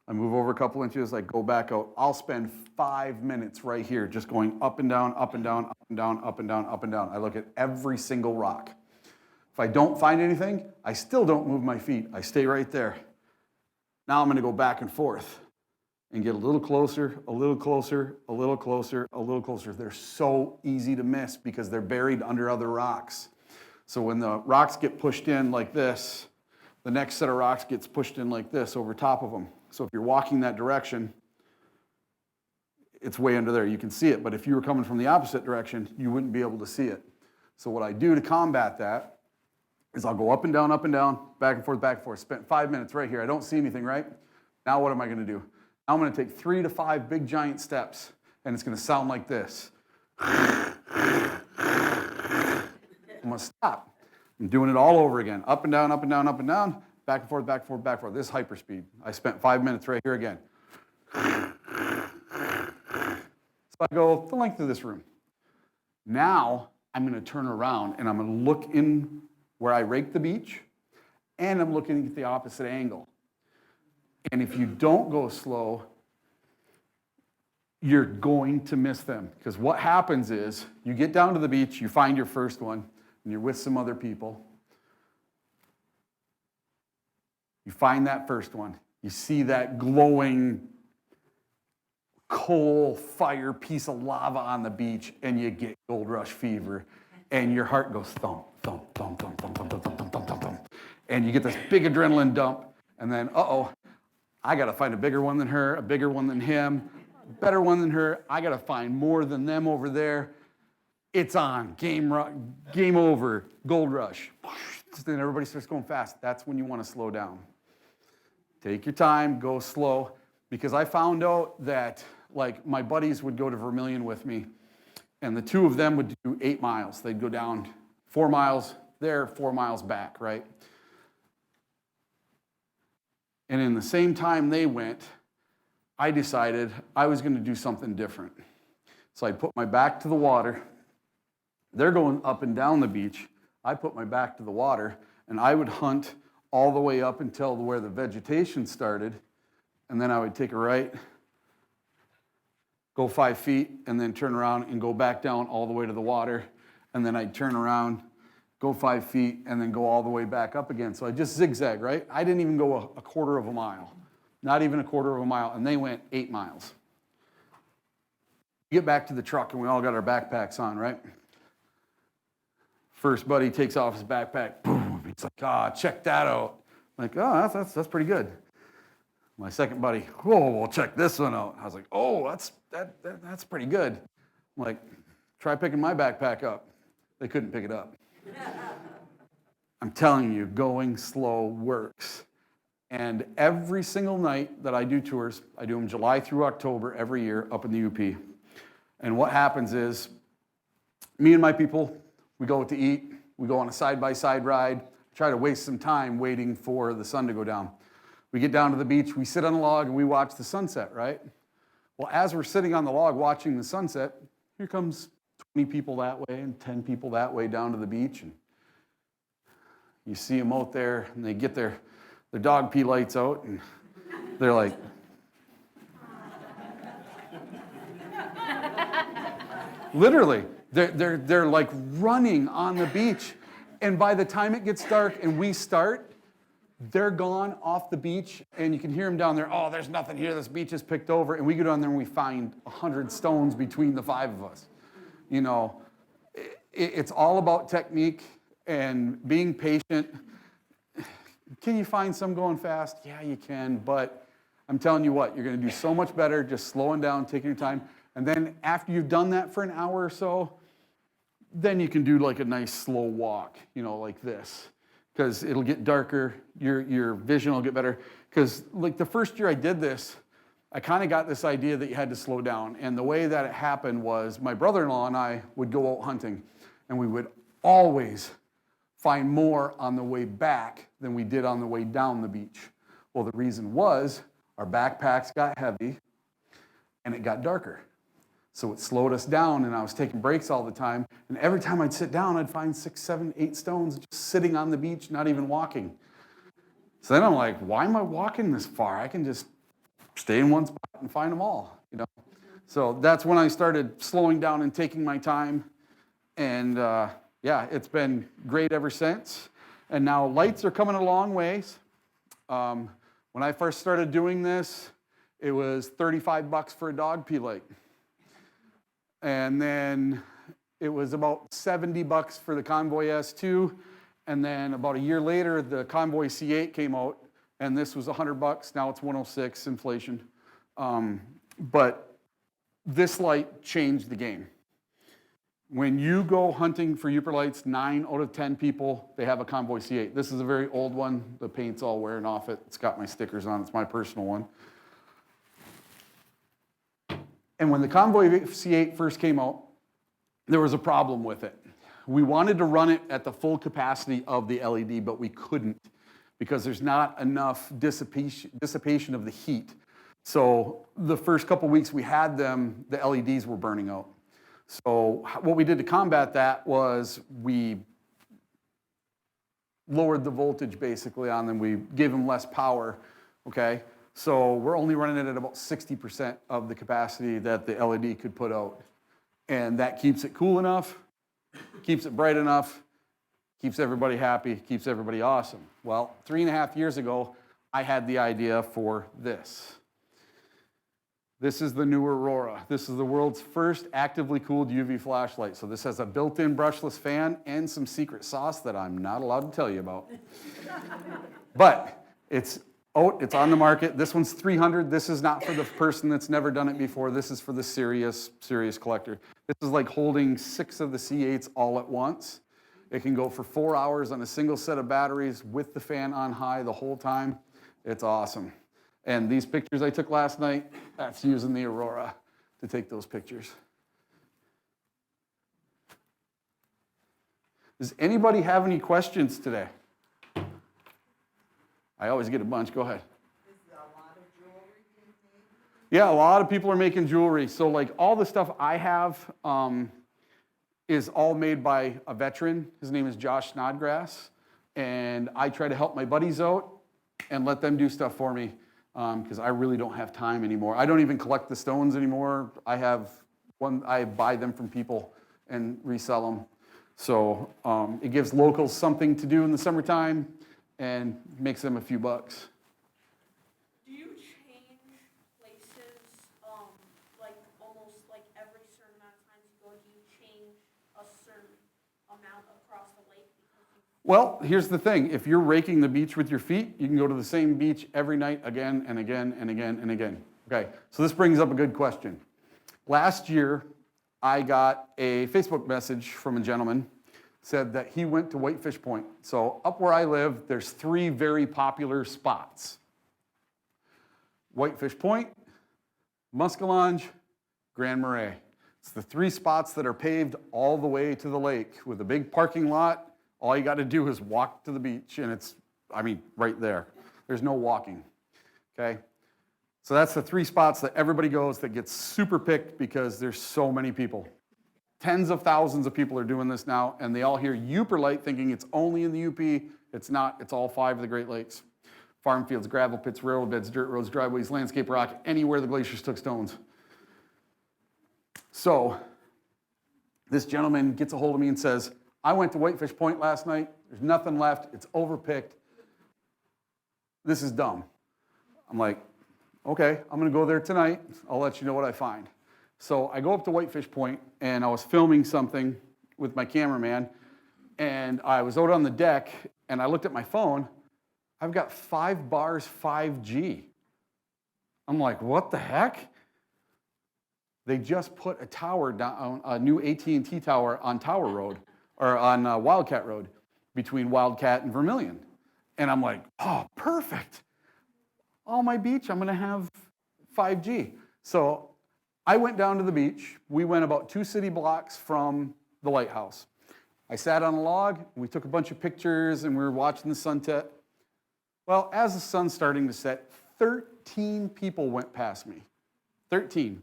I move over a couple inches, I go back out. I'll spend 5 minutes right here just going up and down, up and down, up and down, up and down, up and down. I look at every single rock. If I don't find anything, I still don't move my feet. I stay right there. Now I'm gonna go back and forth and get a little closer, a little closer, a little closer, a little closer. They're so easy to miss because they're buried under other rocks. So when the rocks get pushed in like this, the next set of rocks gets pushed in like this over top of them. So if you're walking that direction, it's way under there. You can see it, but if you were coming from the opposite direction, you wouldn't be able to see it. So what I do to combat that is I'll go up and down, back and forth, back and forth. Spent 5 minutes right here. I don't see anything, right? Now what am I gonna do? Now I'm gonna take 3 to 5 big giant steps, and it's gonna sound like this. I'm gonna stop. I'm doing it all over again. Up and down, up and down, up and down, back and forth, back and forth, back and forth. This is hyperspeed. I spent 5 minutes right here again. So I go the length of this room. Now I'm gonna turn around and I'm gonna look in where I rake the beach, and I'm looking at the opposite angle. And if you don't go slow, you're going to miss them. Because what happens is, you get down to the beach, you find your first one, and you're with some other people. You find that first one. You see that glowing coal fire piece of lava on the beach, and you get gold rush fever, and your heart goes thump, thump, thump, thump, thump, thump, thump, thump, thump, thump, thump. And you get this big adrenaline dump, and then, uh-oh, I gotta find a bigger one than her, a bigger one than him, a better one than her. I gotta find more than them over there. It's on, game over, gold rush. Then everybody starts going fast. That's when you wanna slow down. Take your time, go slow, because I found out that, like, my buddies would go to Vermilion with me, and the 2 of them would do 8 miles. They'd go down 4 miles there, 4 miles back, right? And in the same time they went, I decided I was gonna do something different. So I put my back to the water. They're going up and down the beach. I put my back to the water, and I would hunt all the way up until where the vegetation started, and then I would take a right, go 5 feet, and then turn around and go back down all the way to the water, and then I'd turn around, go 5 feet, and then go all the way back up again. So I just zigzag, right? I didn't even go a quarter of a mile, not even a quarter of a mile, and they went 8 miles. We get back to the truck, and we all got our backpacks on, right? First buddy takes off his backpack, boom, he's like, check that out. I'm like, that's pretty good. My second buddy, well, check this one out. I was like, that's pretty good. I'm like, try picking my backpack up. They couldn't pick it up. I'm telling you, going slow works. And every single night that I do tours, I do them July through October every year up in the UP. And what happens is, me and my people, we go out to eat, we go on a side-by-side ride, try to waste some time waiting for the sun to go down. We get down to the beach, we sit on a log, and we watch the sunset, right? Well, as we're sitting on the log watching the sunset, here comes 20 people that way and 10 people that way down to the beach. And you see them out there, and they get their dog pee lights out, and they're like, literally, they're like running on the beach. And by the time it gets dark and we start, they're gone off the beach, and you can hear them down there, oh, there's nothing here, this beach is picked over. And we go down there and we find 100 stones between the 5 of us. You know, it's all about technique and being patient. Can you find some going fast? Yeah, you can, but I'm telling you what, you're gonna do so much better just slowing down, taking your time. And then after you've done that for an hour or so, then you can do like a nice slow walk, you know, like this. Because it'll get darker, your vision will get better. Because like the first year I did this, I kind of got this idea that you had to slow down. And the way that it happened was my brother-in-law and I would go out hunting, and we would always find more on the way back than we did on the way down the beach. Well, the reason was our backpacks got heavy and it got darker. So it slowed us down, and I was taking breaks all the time. And every time I'd sit down, I'd find 6, 7, 8 stones just sitting on the beach, not even walking. So then I'm like, why am I walking this far? I can just stay in one spot and find them all, you know? So that's when I started slowing down and taking my time. And yeah, it's been great ever since. And now lights are coming a long ways. When I first started doing this, it was $35 for a dog pee light. And then it was about $70 for the Convoy S2. And then about a year later, the Convoy C8 came out, and this was $100. Now it's 106, inflation. But this light changed the game. When you go hunting for Yooperlites, 9 out of 10 people, they have a Convoy C8. This is a very old one. The paint's all wearing off it. It's got my stickers on. It's my personal one. And when the Convoy C8 first came out, there was a problem with it. We wanted to run it at the full capacity of the LED, but we couldn't because there's not enough dissipation of the heat. So the first couple weeks we had them, the LEDs were burning out. So what we did to combat that was we lowered the voltage basically on them. We gave them less power, okay? So we're only running it at about 60% of the capacity that the LED could put out. And that keeps it cool enough, keeps it bright enough, keeps everybody happy, keeps everybody awesome. Well, 3.5 years ago, I had the idea for this. This is the new Aurora. This is the world's first actively cooled UV flashlight. So this has a built-in brushless fan and some secret sauce that I'm not allowed to tell you about. But it's on the market. This one's $300. This is not for the person that's never done it before. This is for the serious collector. This is like holding 6 of the C8s all at once. It can go for 4 hours on a single set of batteries with the fan on high the whole time. It's awesome. And these pictures I took last night, that's using the Aurora to take those pictures. Does anybody have any questions today? I always get a bunch. Go ahead. Is a lot of jewelry being made? Yeah, a lot of people are making jewelry. So like all the stuff I have is all made by a veteran. His name is Josh Snodgrass. and I try to help my buddies out and let them do stuff for me because I really don't have time anymore. I don't even collect the stones anymore. I buy them from people and resell them. So it gives locals something to do in the summertime and makes them a few bucks. Do you change places, like almost like every certain amount of times you go? Do you change a certain amount across the lake? Well, here's the thing. If you're raking the beach with your feet, you can go to the same beach every night again and again and again and again. Okay, so this brings up a good question. Last year, I got a Facebook message from a gentleman, said that he went to Whitefish Point. So up where I live, there's 3 very popular spots. Whitefish Point, Muskellonge, Grand Marais. It's the 3 spots that are paved all the way to the lake with a big parking lot. All you got to do is walk to the beach, and it's, right there. There's no walking, okay? So that's the 3 spots that everybody goes that gets super picked because there's so many people. Tens of thousands of people are doing this now, and they all hear Yooperlite thinking it's only in the UP. It's not. It's all 5 of the Great Lakes. Farm fields, gravel pits, railroad beds, dirt roads, driveways, landscape rock, anywhere the glaciers took stones. So this gentleman gets a hold of me and says, I went to Whitefish Point last night. There's nothing left. It's overpicked. This is dumb. I'm like, okay, I'm going to go there tonight. I'll let you know what I find. So I go up to Whitefish Point, and I was filming something with my cameraman, and I was out on the deck, and I looked at my phone. I've got 5 bars 5G. I'm like, what the heck? They just put a tower down, a new AT&T tower on Tower Road, or on Wildcat Road, between Wildcat and Vermilion. And I'm like, oh, perfect. On my beach, I'm gonna have 5G. So I went down to the beach. We went about 2 city blocks from the lighthouse. I sat on a log, and we took a bunch of pictures, and we were watching the sunset. Well, as the sun's starting to set, 13 people went past me. 13.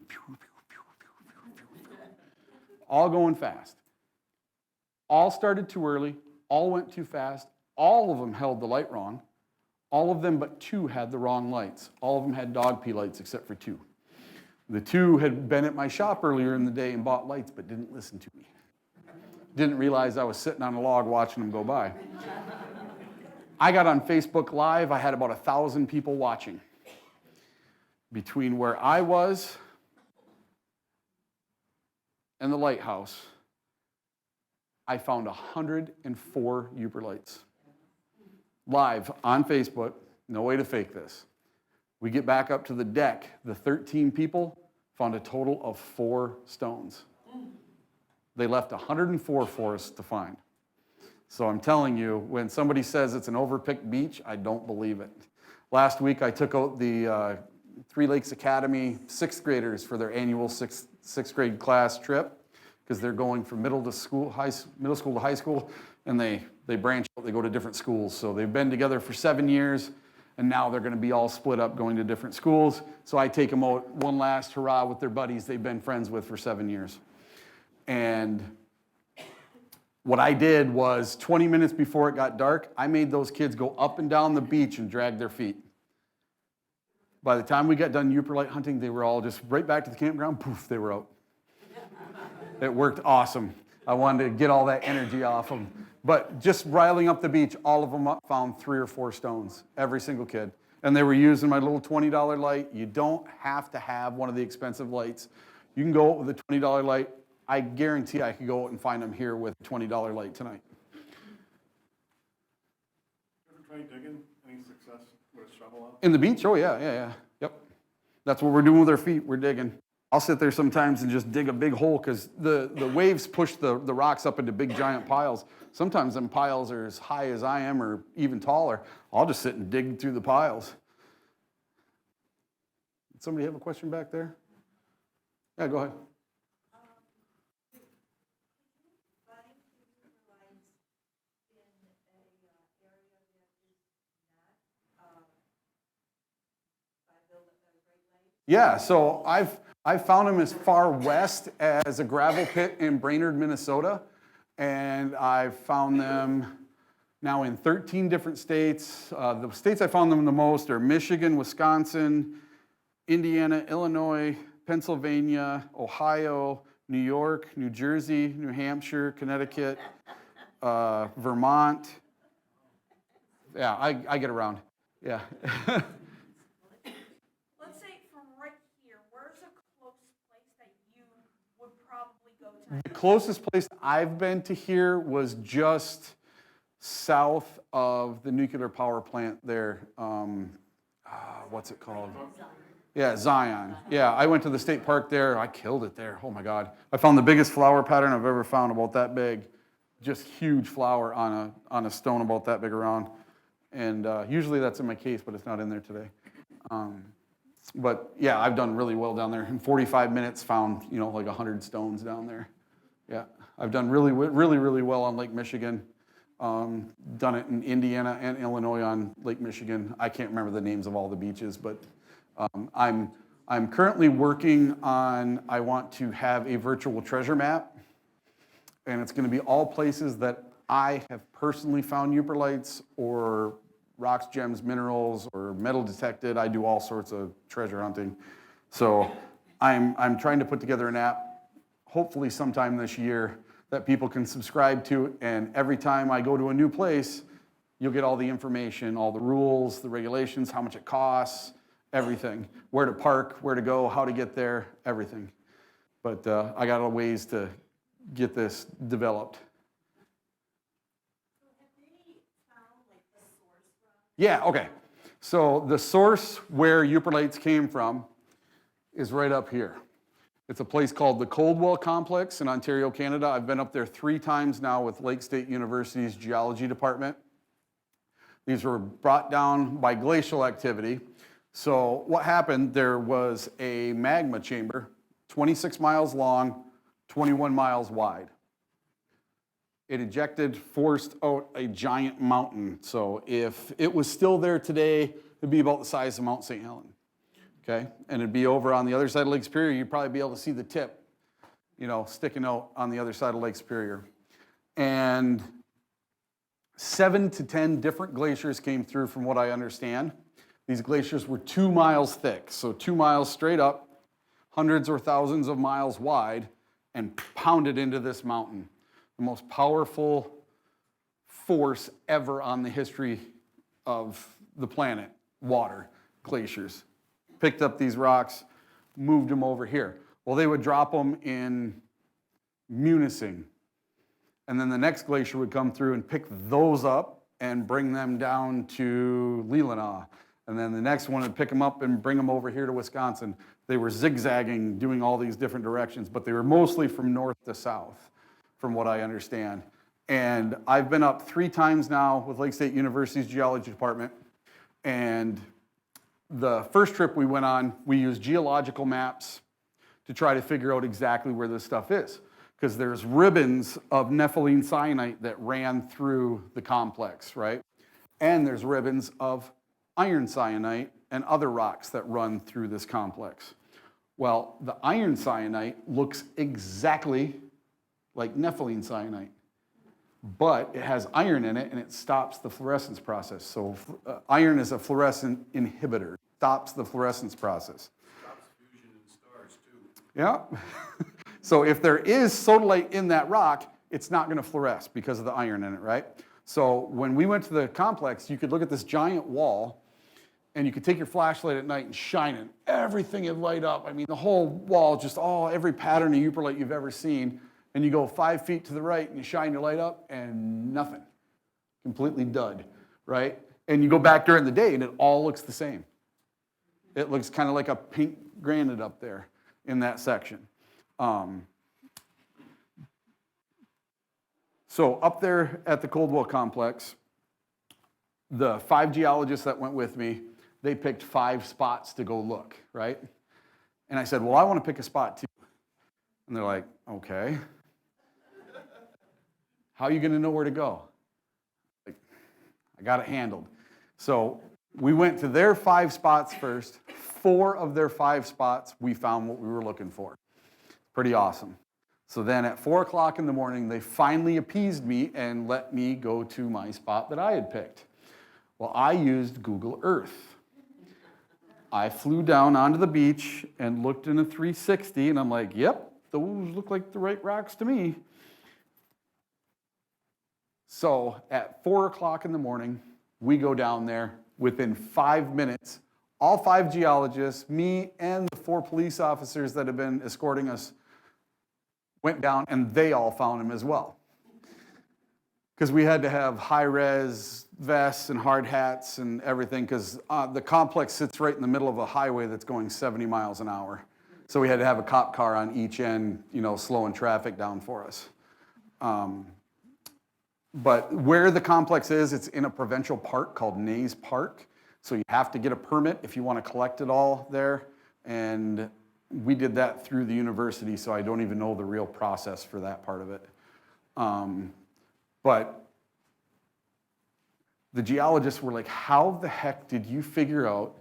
All going fast. All started too early, all went too fast, all of them held the light wrong. All of them but 2 had the wrong lights. All of them had dog pee lights except for 2. The 2 had been at my shop earlier in the day and bought lights but didn't listen to me. Didn't realize I was sitting on a log watching them go by. I got on Facebook Live. I had about 1,000 people watching. Between where I was and the lighthouse, I found 104 Yooperlites. Live on Facebook, no way to fake this. We get back up to the deck. The 13 people found a total of 4 stones. They left 104 for us to find. So I'm telling you, when somebody says it's an overpicked beach, I don't believe it. Last week, I took out the 3 Lakes Academy 6th graders for their annual sixth grade class trip because they're going from middle school to high school, and they branch out, they go to different schools. So they've been together for 7 years, and now they're going to be all split up going to different schools. So I take them out one last hurrah with their buddies they've been friends with for 7 years. And what I did was 20 minutes before it got dark, I made those kids go up and down the beach and drag their feet. By the time we got done Yooperlite hunting, they were all just right back to the campground, poof, they were out. It worked awesome. I wanted to get all that energy off them. But just riling up the beach, all of them found 3 or 4 stones, every single kid. And they were using my little $20 light. You don't have to have one of the expensive lights. You can go out with a $20 light. I guarantee I could go out and find them here with a $20 light tonight. You ever tried digging? Any success with a shovel out? In the beach? Oh, yeah. Yep. That's what we're doing with our feet. We're digging. I'll sit there sometimes and just dig a big hole because the waves push the rocks up into big giant piles. Sometimes them piles are as high as I am or even taller. I'll just sit and dig through the piles. Did somebody have a question back there? Yeah, go ahead. Yeah, so I've found them as far west as a gravel pit in Brainerd, Minnesota, and I've found them now in 13 different states. The states I found them the most are Michigan, Wisconsin, Indiana, Illinois, Pennsylvania, Ohio, New York, New Jersey, New Hampshire, Connecticut, Vermont. Yeah, I get around. Yeah. Let's say from right here, where's a close place that you would probably go to? The closest place I've been to here was just south of the nuclear power plant there. What's it called? Yeah, Zion. Yeah, I went to the state park there. I killed it there. Oh my God. I found the biggest flower pattern I've ever found, about that big. Just huge flower on a stone about that big around. And usually that's in my case, but it's not in there today. But yeah, I've done really well down there. In 45 minutes, found, you know, like 100 stones down there. Yeah, I've done really well on Lake Michigan. Done it in Indiana and Illinois on Lake Michigan. I can't remember the names of all the beaches, but I'm currently working on, I want to have a virtual treasure map, and it's going to be all places that I have personally found Yooperlites or rocks, gems, minerals, or metal detected. I do all sorts of treasure hunting. So I'm trying to put together an app, hopefully sometime this year, that people can subscribe to, and every time I go to a new place, you'll get all the information, all the rules, the regulations, how much it costs, everything. Where to park, where to go, how to get there, everything. But I got a ways to get this developed. Yeah, okay. So the source where Yooperlites came from is right up here. It's a place called the Coldwell Complex in Ontario, Canada. I've been up there 3 times now with Lake State University's geology department. These were brought down by glacial activity. So what happened, there was a magma chamber, 26 miles long, 21 miles wide. It ejected, forced out a giant mountain. So if it was still there today, it'd be about the size of Mount St. Helens. Okay, and it'd be over on the other side of Lake Superior. You'd probably be able to see the tip, you know, sticking out on the other side of Lake Superior. And 7 to 10 different glaciers came through, from what I understand. These glaciers were 2 miles thick, so 2 miles straight up, hundreds or thousands of miles wide, and pounded into this mountain. The most powerful force ever on the history of the planet, water, glaciers. Picked up these rocks, moved them over here. Well, they would drop them in Munising. And then the next glacier would come through and pick those up and bring them down to Leelanau. And then the next one would pick them up and bring them over here to Wisconsin. They were zigzagging, doing all these different directions, but they were mostly from north to south, from what I understand. And I've been up 3 times now with Lake State University's geology department. And the first trip we went on, we used geological maps to try to figure out exactly where this stuff is. Because there's ribbons of nepheline syenite that ran through the complex, right? And there's ribbons of iron syenite and other rocks that run through this complex. Well, the iron syenite looks exactly like nepheline syenite, but it has iron in it and it stops the fluorescence process. So iron is a fluorescent inhibitor, stops the fluorescence process. Stops fusion in stars too. Yeah. So if there is sodalite in that rock, it's not going to fluoresce because of the iron in it, right? So when we went to the complex, you could look at this giant wall, and you could take your flashlight at night and shine it. Everything would light up. I mean, the whole wall, just every pattern of Yooperlite you've ever seen. And you go 5 feet to the right, and you shine your light up, and nothing. Completely dud, right? And you go back during the day, and it all looks the same. It looks kind of like a pink granite up there in that section. So up there at the Coldwell Complex, the 5 geologists that went with me, they picked 5 spots to go look, right? And I said, well, I want to pick a spot too. And they're like, okay. How are you going to know where to go? Like, I got it handled. So we went to their 5 spots first. 4 of their 5 spots, we found what we were looking for. Pretty awesome. So then at 4 o'clock in the morning, they finally appeased me and let me go to my spot that I had picked. Well, I used Google Earth. I flew down onto the beach and looked in a 360, and I'm like, yep, those look like the right rocks to me. So at 4 o'clock in the morning, we go down there. Within 5 minutes, all 5 geologists, me and the 4 police officers that have been escorting us, went down, and they all found him as well. Because we had to have high-res vests and hard hats and everything, because the complex sits right in the middle of a highway that's going 70 miles an hour. So we had to have a cop car on each end, slowing traffic down for us. But where the complex is, it's in a provincial park called Nays Park. So you have to get a permit if you want to collect it all there. And we did that through the university, so I don't even know the real process for that part of it. But the geologists were like, how the heck did you figure out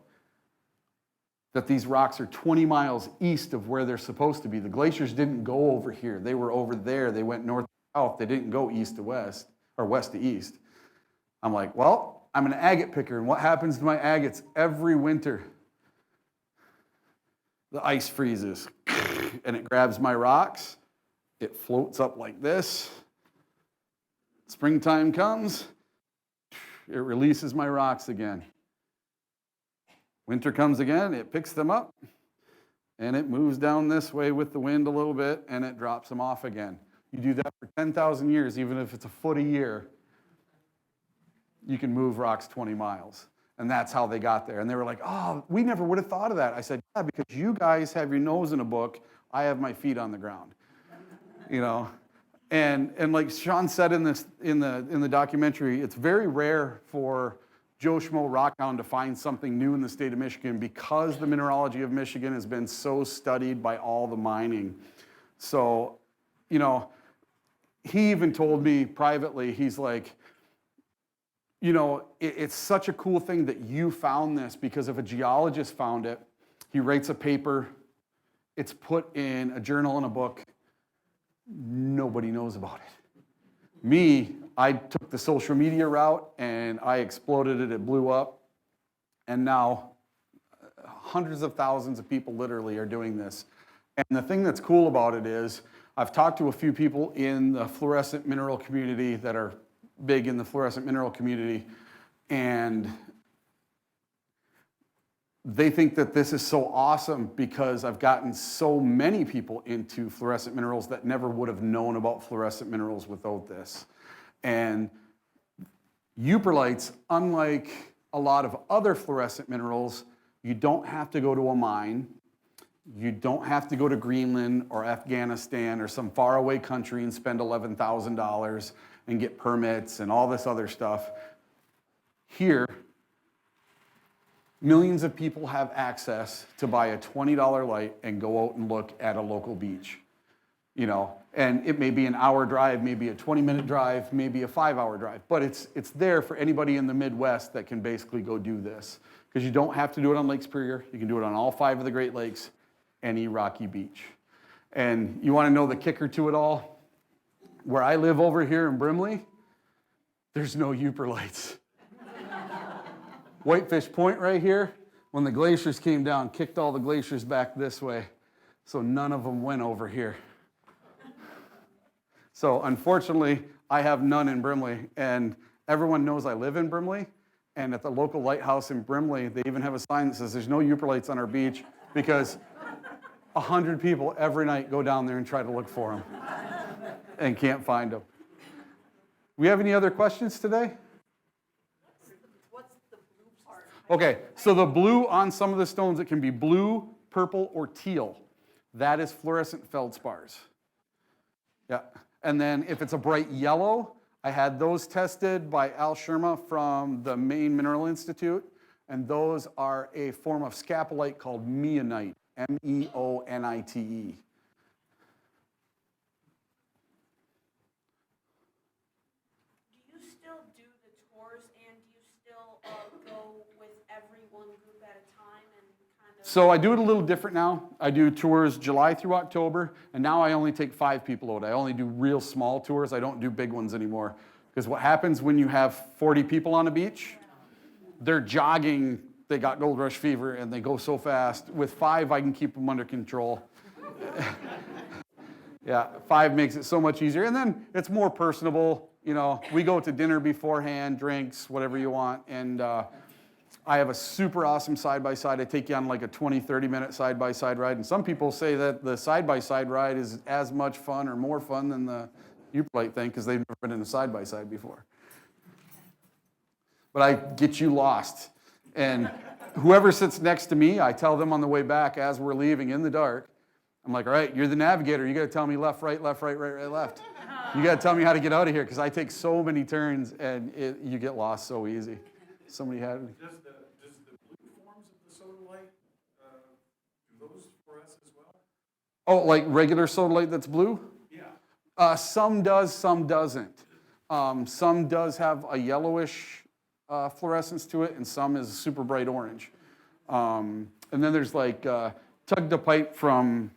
that these rocks are 20 miles east of where they're supposed to be? The glaciers didn't go over here. They were over there. They went north to south. They didn't go east to west or west to east. I'm like, well, I'm an agate picker, and what happens to my agates every winter? The ice freezes, and it grabs my rocks. It floats up like this. Springtime comes, it releases my rocks again. Winter comes again, it picks them up, and it moves down this way with the wind a little bit, and it drops them off again. You do that for 10,000 years, even if it's a foot a year, you can move rocks 20 miles. And that's how they got there. And they were like, oh, we never would have thought of that. I said, yeah, because you guys have your nose in a book, I have my feet on the ground. And like Sean said in the documentary, it's very rare for Joe Schmo Rockhound to find something new in the state of Michigan because the mineralogy of Michigan has been so studied by all the mining. So, he even told me privately, he's like, it's such a cool thing that you found this, because if a geologist found it, he writes a paper, it's put in a journal and a book, nobody knows about it. Me, I took the social media route and I exploded it, it blew up, and now hundreds of thousands of people literally are doing this. And the thing that's cool about it is, I've talked to a few people in the fluorescent mineral community that are big in the fluorescent mineral community, and they think that this is so awesome because I've gotten so many people into fluorescent minerals that never would have known about fluorescent minerals without this. And Yooperlites, unlike a lot of other fluorescent minerals, you don't have to go to a mine. You don't have to go to Greenland or Afghanistan or some faraway country and spend $11,000 and get permits and all this other stuff. Here, millions of people have access to buy a $20 light and go out and look at a local beach. And it may be an hour drive, maybe a 20-minute drive, maybe a 5-hour drive, but it's there for anybody in the Midwest that can basically go do this. Because you don't have to do it on Lake Superior, you can do it on all 5 of the Great Lakes, any rocky beach. And you want to know the kicker to it all? Where I live over here in Brimley, there's no Yooperlites. Whitefish Point right here, when the glaciers came down, kicked all the glaciers back this way, so none of them went over here. So unfortunately, I have none in Brimley, and everyone knows I live in Brimley, and at the local lighthouse in Brimley, they even have a sign that says there's no Yooperlites on our beach, because 100 people every night go down there and try to look for them and can't find them. We have any other questions today? What's the blue part? Okay, so the blue on some of the stones, it can be blue, purple, or teal. That is fluorescent feldspars. Yeah, and then if it's a bright yellow, I had those tested by Al Sherma from the Maine Mineral Institute, and those are a form of scapolite called meonite, M-E-O-N-I-T-E. Do you still do the tours, and do you still go with every one group at a time and kind of So I do it a little different now. I do tours July through October, and now I only take 5 people out. I only do real small tours. I don't do big ones anymore. Because what happens when you have 40 people on a beach? They're jogging, they got gold rush fever, and they go so fast. With 5, I can keep them under control. Yeah, 5 makes it so much easier. And then it's more personable. You know, we go to dinner beforehand, drinks, whatever you want, and I have a super awesome side-by-side. I take you on like a 20, 30-minute side-by-side ride. And some people say that the side-by-side ride is as much fun or more fun than the Yooperlite thing because they've never been in a side-by-side before. But I get you lost. And whoever sits next to me, I tell them on the way back as we're leaving in the dark, I'm like, all right, you're the navigator. You got to tell me left, right, left, right, right, right, left. You got to tell me how to get out of here because I take so many turns and you get lost so easy. Somebody had me. Does the blue forms of the sodalite, do those fluoresce as well? Oh, like regular sodalite that's blue? Yeah. Some does, some doesn't. Some does have a yellowish fluorescence to it, and some is super bright orange. And then there's like tug to pipe from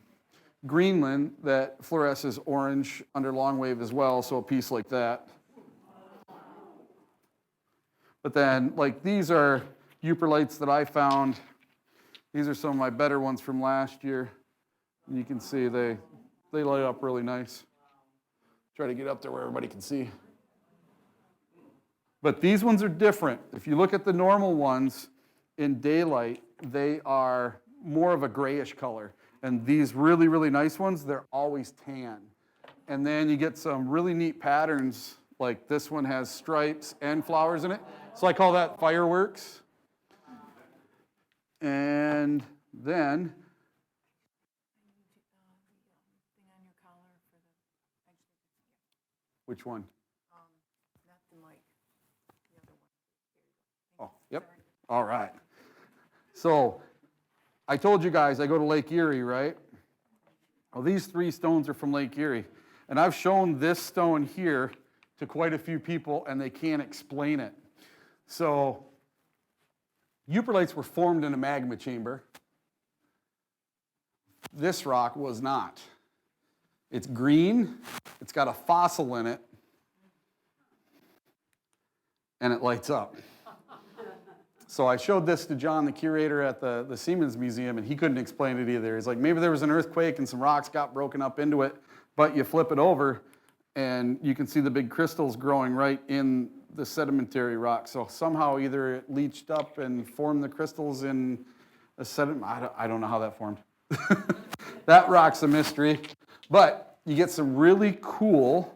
Greenland that fluoresces orange under long wave as well, so a piece like that. But then, like, these are Yooperlites that I found. These are some of my better ones from last year. And you can see they light up really nice. Try to get up there where everybody can see. But these ones are different. If you look at the normal ones in daylight, they are more of a grayish color. And these really, really nice ones, they're always tan. And then you get some really neat patterns, like this one has stripes and flowers in it. So I call that fireworks. And then, which one? Not the mic, the other one. Oh, yep. All right. So I told you guys I go to Lake Erie, right? Well, these 3 stones are from Lake Erie. And I've shown this stone here to quite a few people, and they can't explain it. So Yooperlites were formed in a magma chamber. This rock was not. It's green, it's got a fossil in it, and it lights up. So I showed this to John, the curator at the Siemens Museum, and he couldn't explain it either. He's like, maybe there was an earthquake and some rocks got broken up into it, but you flip it over, and you can see the big crystals growing right in the sedimentary rock. So somehow either it leached up and formed the crystals in a sediment. I don't know how that formed. That rock's a mystery. But you get some really cool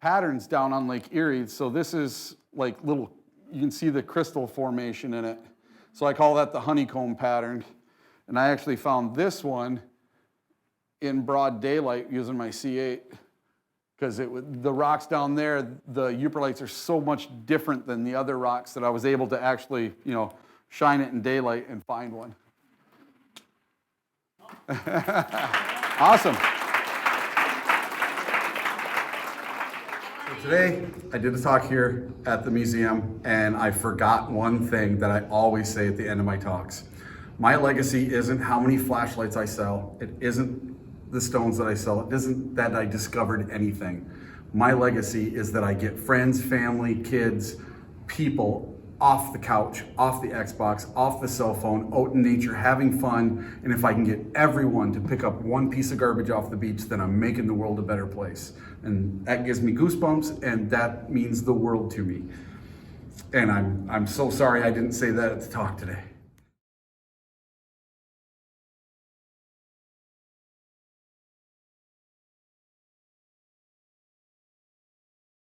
patterns down on Lake Erie. So this is like little, you can see the crystal formation in it. So I call that the honeycomb pattern. And I actually found this one in broad daylight using my C8. Because the rocks down there, the Yooperlites are so much different than the other rocks that I was able to actually, shine it in daylight and find one. Awesome. So today, I did a talk here at the museum, and I forgot one thing that I always say at the end of my talks. My legacy isn't how many flashlights I sell. It isn't the stones that I sell. It isn't that I discovered anything. My legacy is that I get friends, family, kids, people off the couch, off the Xbox, off the cell phone, out in nature, having fun. And if I can get everyone to pick up one piece of garbage off the beach, then I'm making the world a better place. And that gives me goosebumps, and that means the world to me. And I'm so sorry I didn't say that at the talk today.